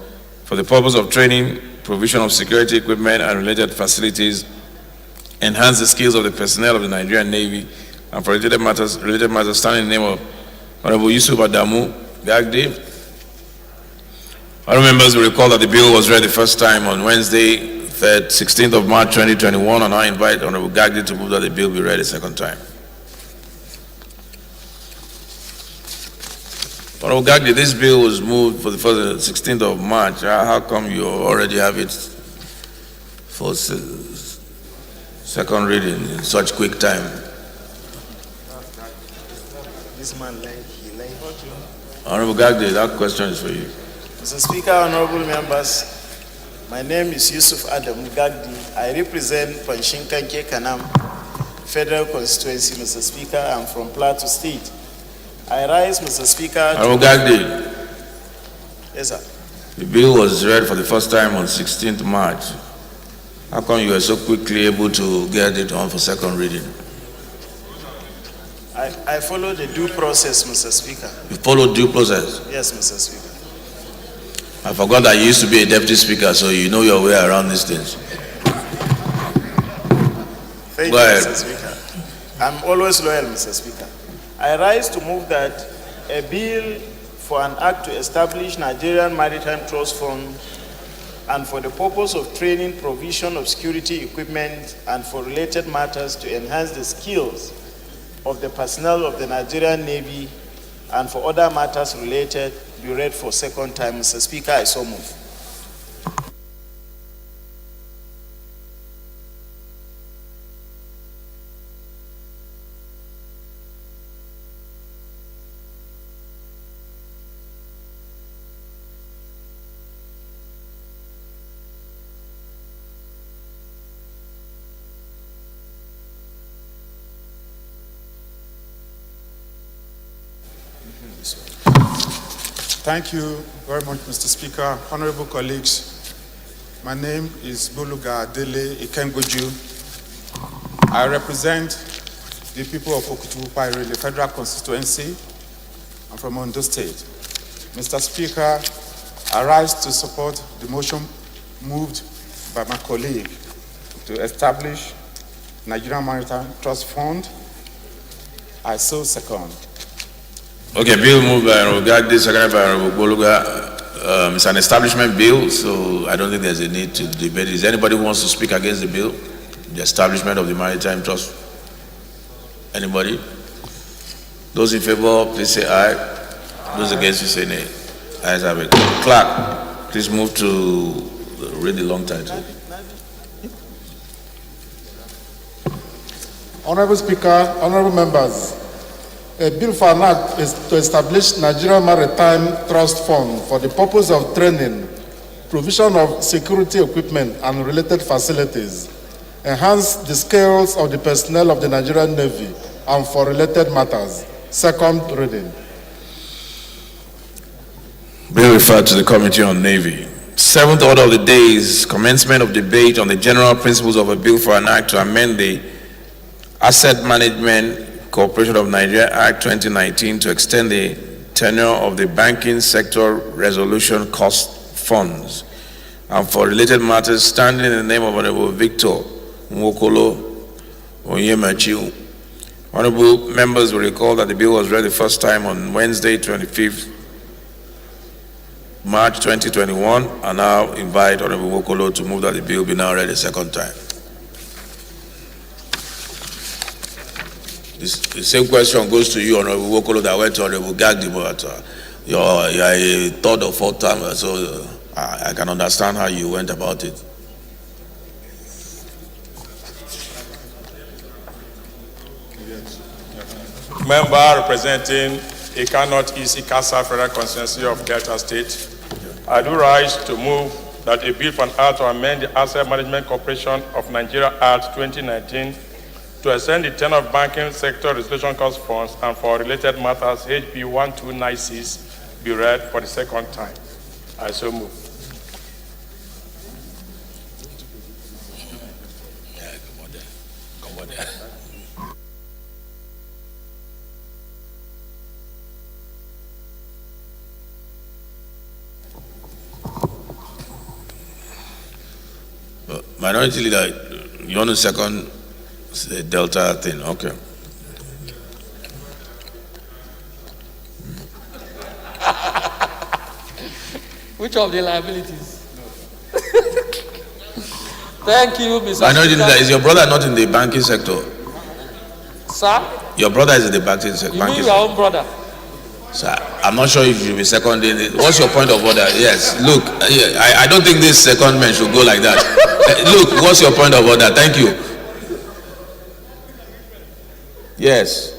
for the purpose of training, provision of security equipment and related facilities, enhance the skills of the personnel of the Nigerian Navy, and for related matters standing in the name of Honorable Yusuf Adamu Gagdi. Honorable members will recall that the bill was read the first time on Wednesday, 16th of March 2021, and I invite Honorable Gagdi to move that the bill be read a second time. Honorable Gagdi, this bill was moved for the first 16th of March. How come you already have it for second reading in such quick time? This man Honorable Gagdi, that question is for you. Mr. Speaker, honorable members, my name is Yusuf Adam Gagdi. I represent Panshinkanke Kanam Federal Constituency, Mr. Speaker. I'm from Plateau State. I rise, Mr. Speaker. Honorable Gagdi. Yes, sir. The bill was read for the first time on 16th March. How come you were so quickly able to get it on for second reading? I follow the due process, Mr. Speaker. You followed due process? Yes, Mr. Speaker. I forgot that you used to be a deputy speaker, so you know your way around these things. Thank Go you, ahead. Mr. Speaker. I'm always loyal, Mr. Speaker. I rise to move that a bill for an act to establish Nigerian Maritime Trust Fund and for the purpose of training, provision of security equipment, and for related matters to enhance the skills of the personnel of the Nigerian Navy and for other matters related be read for second time. Mr. Speaker, I so move. Thank you very much, Mr. Speaker. Honorable colleagues, my name is Boluga Adele Ikengoju. I represent the people of Okutubu-Paire, the Federal Constituency. I'm from Ondo State. Mr. Speaker, I rise to support the motion moved by my colleague to establish Nigerian Maritime Trust Fund. I so second. Okay, bill moved by Honorable Gagdi, seconded by Honorable Boluga. It's an establishment bill, so I don't think there's a need to debate. Is there anybody who wants to speak against the bill? The establishment of the Maritime Trust? Anybody? Those in favor, please say aye. Those against, you say nay. Ayes have it. Clerk, please move to read the long title. Honorable Speaker, honorable members, a bill for an act is to establish Nigerian Maritime Trust Fund for the purpose of training, provision of security equipment and related facilities, enhance the skills of the personnel of the Nigerian Navy, and for related matters. Second reading. Bill referred to the Committee on Navy. Seventh order of the day is commencement of debate on the general principles of a bill for an act to amend the Asset Management Corporation of Nigeria Act 2019 to extend the tenure of the banking sector resolution cost funds, and for related matters standing in the name of Honorable Victor Nwokolo Onyemachi. Honorable members will recall that the bill was read the first time on Wednesday, 25th March 2021, and now invite Honorable Nwokolo to move that the bill be now read a second time. The same question goes to you, Honorable Nwokolo, that went to Honorable Gagdi, but you're a third or fourth timer, so I can understand how you went about it. Member representing Ika Northeast Ikasa Federal Constituency of Delta State, I do rise to move that a bill for an act to amend the Asset Management Corporation of Nigeria Act 2019 to extend the tenure of banking sector resolution cost funds and for related matters HB 1296 be read for the second time. I so move. Come on there. Minority Leader, you want to second the Delta thing? Okay. Which of the liabilities? Thank you, Mr. Minority Speaker. Leader, is your brother not in the banking sector? Sir? Your brother is in the banking sector. You mean your own brother? Sir, I'm not sure if you'll be seconding it. What's your point of order? Yes, look, I don't think this secondment should go like that. Look, what's your point of order? Thank you. Yes.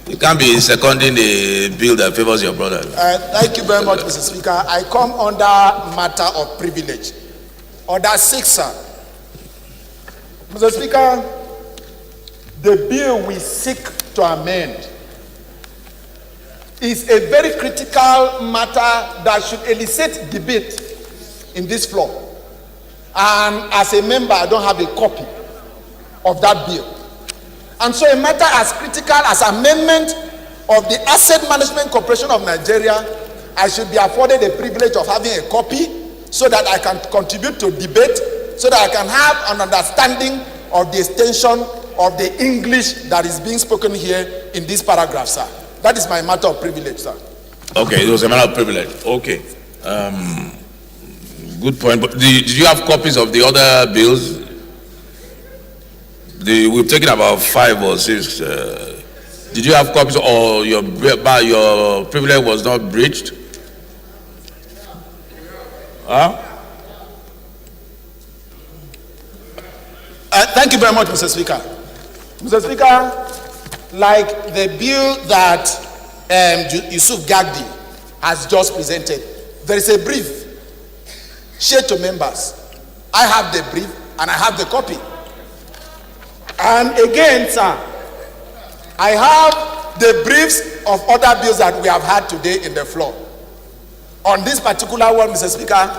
You can't be seconding a bill that favors your brother. Thank you very much, Mr. Speaker. I come under matter of privilege. Order 6, sir. Mr. Speaker, the bill we seek to amend is a very critical matter that should elicit debate in this floor. And as a member, I don't have a copy of that bill. And so a matter as critical as amendment of the Asset Management Corporation of Nigeria, I should be afforded the privilege of having a copy so that I can contribute to debate, so that I can have an understanding of the extension of the English that is being spoken here in this paragraph, sir. That is my matter of privilege, sir. Okay, it was a matter of privilege. Okay. Good point. But did you have copies of the other bills? We've taken about 5 or 6. Did you have copies, or your privilege was not breached? Huh? Thank you very much, Mr. Speaker. Mr. Speaker, like the bill that Yusuf Gagdi has just presented, there is a brief shared to members. I have the brief and I have the copy. And again, sir, I have the briefs of other bills that we have had today in the floor. On this particular one, Mr. Speaker,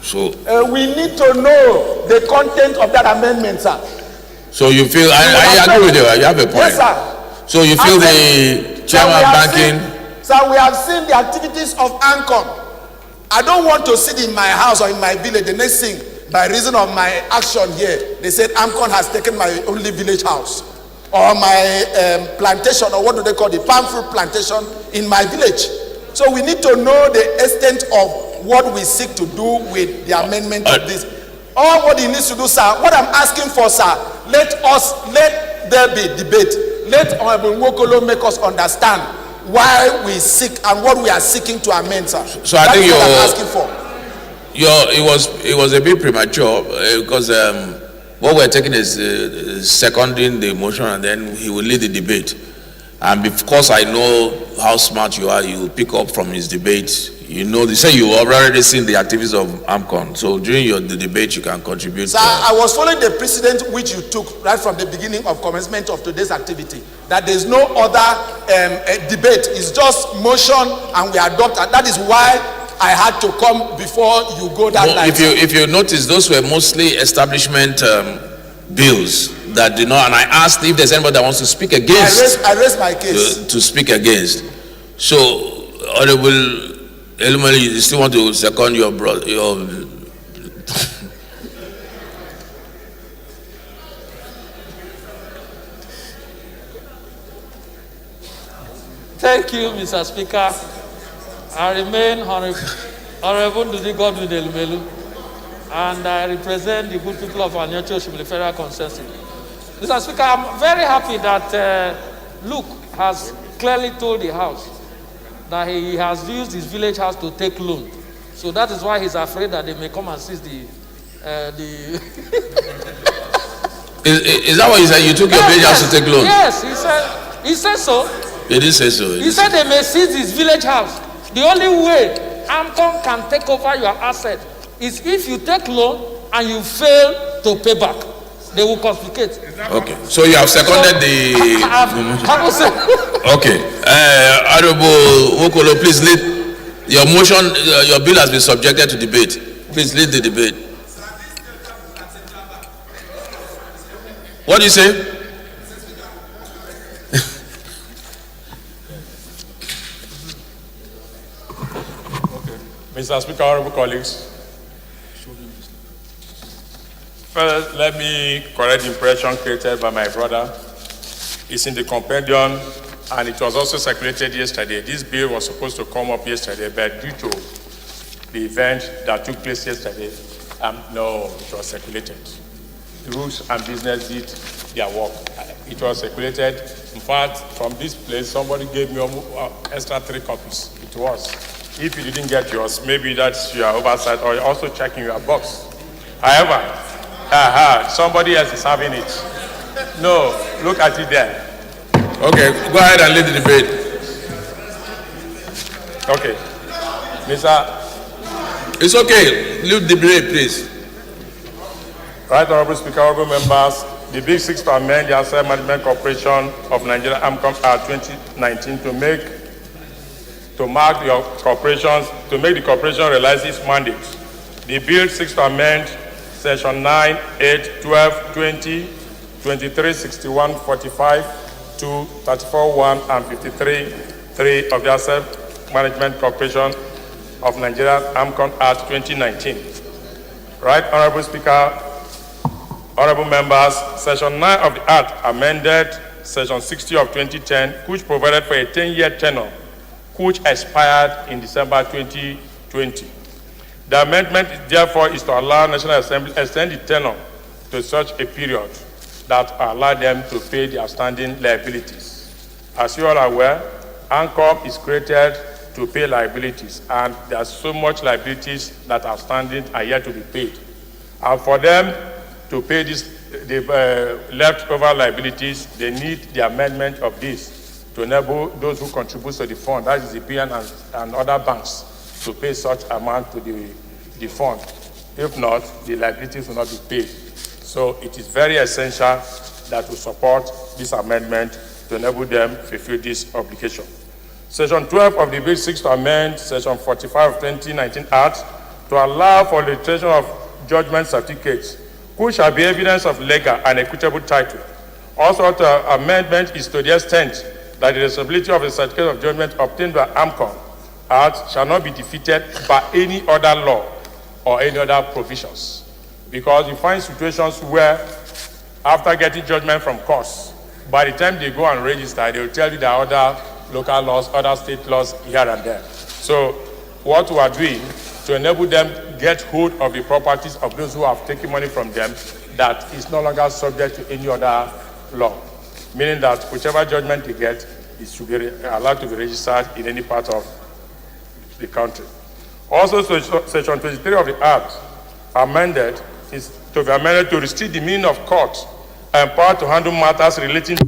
so we need to know the content of that amendment, sir. So you feel, I agree with you, you have a point. Yes, sir. So you feel the chairman banking? Sir, we have seen the activities of ANCON. I don't want to sit in my house or in my village. The next thing, by reason of my action here, they said ANCON has taken my only village house or my plantation, or what do they call the palm fruit plantation in my village. So we need to know the extent of what we seek to do with the amendment of this. All what he needs to do, sir, what I'm asking for, sir, let there be debate. Let Honorable Nwokolo make us understand why we seek and what we are seeking to amend, sir. So I think what I'm asking for. It was a bit premature because what we're taking is seconding the motion, and then he will lead the debate. And because I know how smart you are, you will pick up from his debate. You know, they say you have already seen the activities of AMCON. So during the debate, you can contribute. Sir, I was following the precedent which you took right from the beginning of commencement of today's activity. That there's no other debate. It's just motion and we adopt. And that is why I had to come before you go that night. If you notice, those were mostly establishment bills that did not, and I asked if there's anybody that wants to speak against. I raised my case. To speak against. So, Honorable Elumelu, you still want to second your brother? Thank you, Mr. Speaker. I remain Honorable Ndudi Godwin Elumelu, and I represent the good people of Anyocho Oshimili Federal Constituency. Mr. Speaker, I'm very happy that Luke has clearly told the House that he has used his village house to take loan. So that is why he's afraid that they may come and seize the Is that what you said? You took your village house to take loan? Yes, he said so. He did say so. He said they may seize his village house. The only way Amcon can take over your asset is if you take loan and you fail to pay back. They will confiscate. Okay, so you have seconded the. Okay, Honorable Wokolo, please lead your motion. Your bill has been subjected to debate. Please lead the debate. What do you say? Mr. Speaker, honorable colleagues, first let me correct the impression created by my brother. It's in the compendium and it was also circulated yesterday. This bill was supposed to come up yesterday, but due to the event that took place yesterday, no, it was circulated. The Rules and Business did their work. It was circulated. In fact, from this place, somebody gave me extra 3 copies. It was. If you didn't get yours, maybe that's your oversight, or you're also checking your box. However, somebody else is having it. No, look at it there. Okay, go ahead and lead the debate. Okay. Mr. It's okay. Lead the debate, please. Right, Honorable Speaker, honorable members, the Big Six to amend the Asset Management Corporation of Nigeria AMCOM Act 2019 to make the corporation realize its mandate. The bill seeks to amend Section 9, 8, 12, 20, 23, 61, 45 to 34, 1 and 53, 3 of the Asset Management Corporation of Nigeria AMCOM Act 2019. Right, Honorable Speaker, honorable members, Section 9 of the Act amended Section 60 of 2010, which provided for a 10-year tenure, which expired in December 2020. The amendment, therefore, is to allow National Assembly to extend the tenure to such a period that allow them to pay the outstanding liabilities. As you all are aware, ANCOM is created to pay liabilities, and there are so much liabilities that are outstanding are yet to be paid. And for them to pay the leftover liabilities, they need the amendment of this to enable those who contribute to the fund, that is the PN and other banks, to pay such amount to the fund. If not, the liabilities will not be paid. So it is very essential that we support this amendment to enable them to fulfill this obligation. Section 12 of the Bill seeks to amend Section 45 of 2019 Act to allow for the registration of judgment certificates, which shall be evidence of legal and equitable title. Also, the amendment is to the extent that the responsibility of the certificate of judgment obtained by AMCOM Act shall not be defeated by any other law or any other provisions. Because you find situations where, after getting judgment from courts, by the time they go and register, they will tell you there are other local laws, other state laws here and there. So what we are doing to enable them get hold of the properties of those who have taken money from them that is no longer subject to any other law. Meaning that whichever judgment they get, it should be allowed to be registered in any part of the country. Also, Section 23 of the Act amended is to be amended to restrict the meaning of court and power to handle matters relating to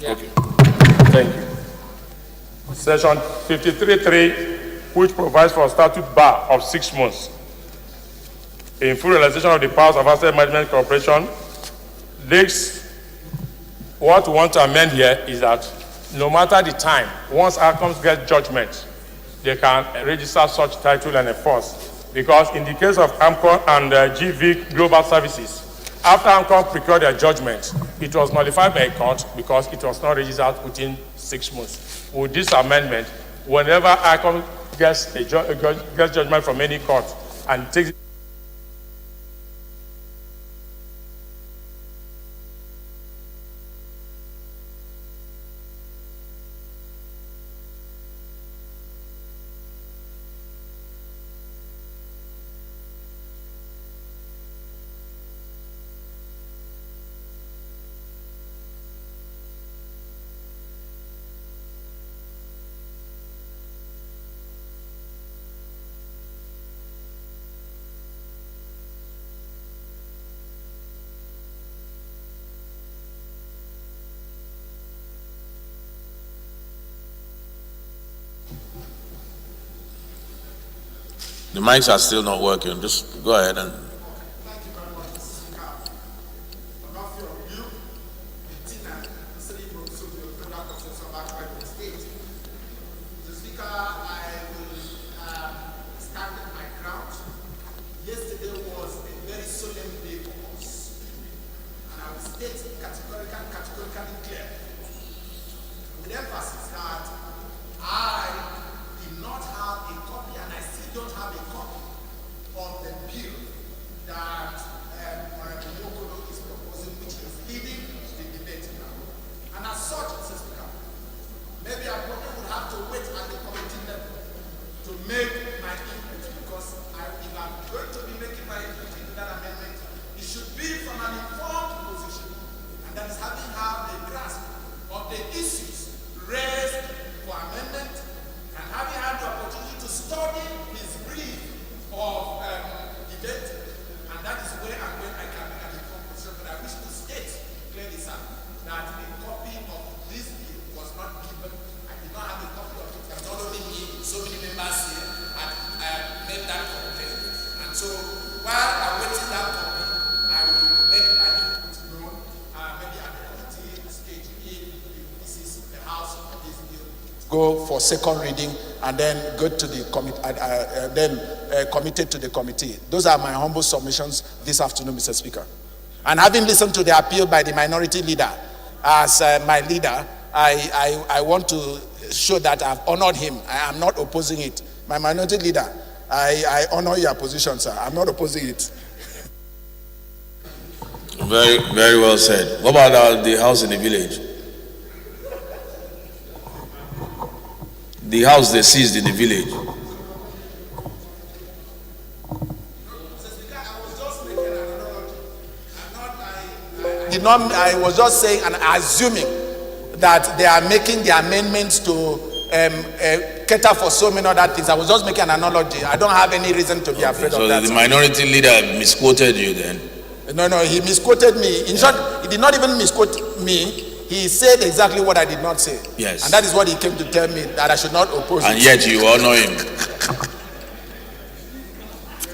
Okay. Thank you. Section 53.3, which provides for a statute bar of 6 months in full realization of the powers of Asset Management Corporation. What we want to amend here is that no matter the time, once outcomes get judgment, they can register such title and enforce. Because in the case of AMCON and GV Global Services, after AMCON procured their judgment, it was nullified by a court because it was not registered within 6 months. With this amendment, whenever AMCON gets judgment from any court and takes The mics are still not working. Just go ahead and. Go for second reading and then go to the committee, committed to the committee. Those are my humble submissions this afternoon, Mr. Speaker. And having listened to the appeal by the minority leader as my leader, I want to show that I've honored him. I am not opposing it. My minority leader, I honor your position, sir. I'm not opposing it. Very, very well said. What about the house in the village? The house they seized in the village. I was just saying and assuming that they are making the amendments to cater for so many other things. I was just making an analogy. I don't have any reason to be afraid of that. So the minority leader misquoted you then? No, he misquoted me. In short, he did not even misquote me. He said exactly what I did not say. Yes. And that is what he came to tell me, that I should not oppose and it. Yet you honor him.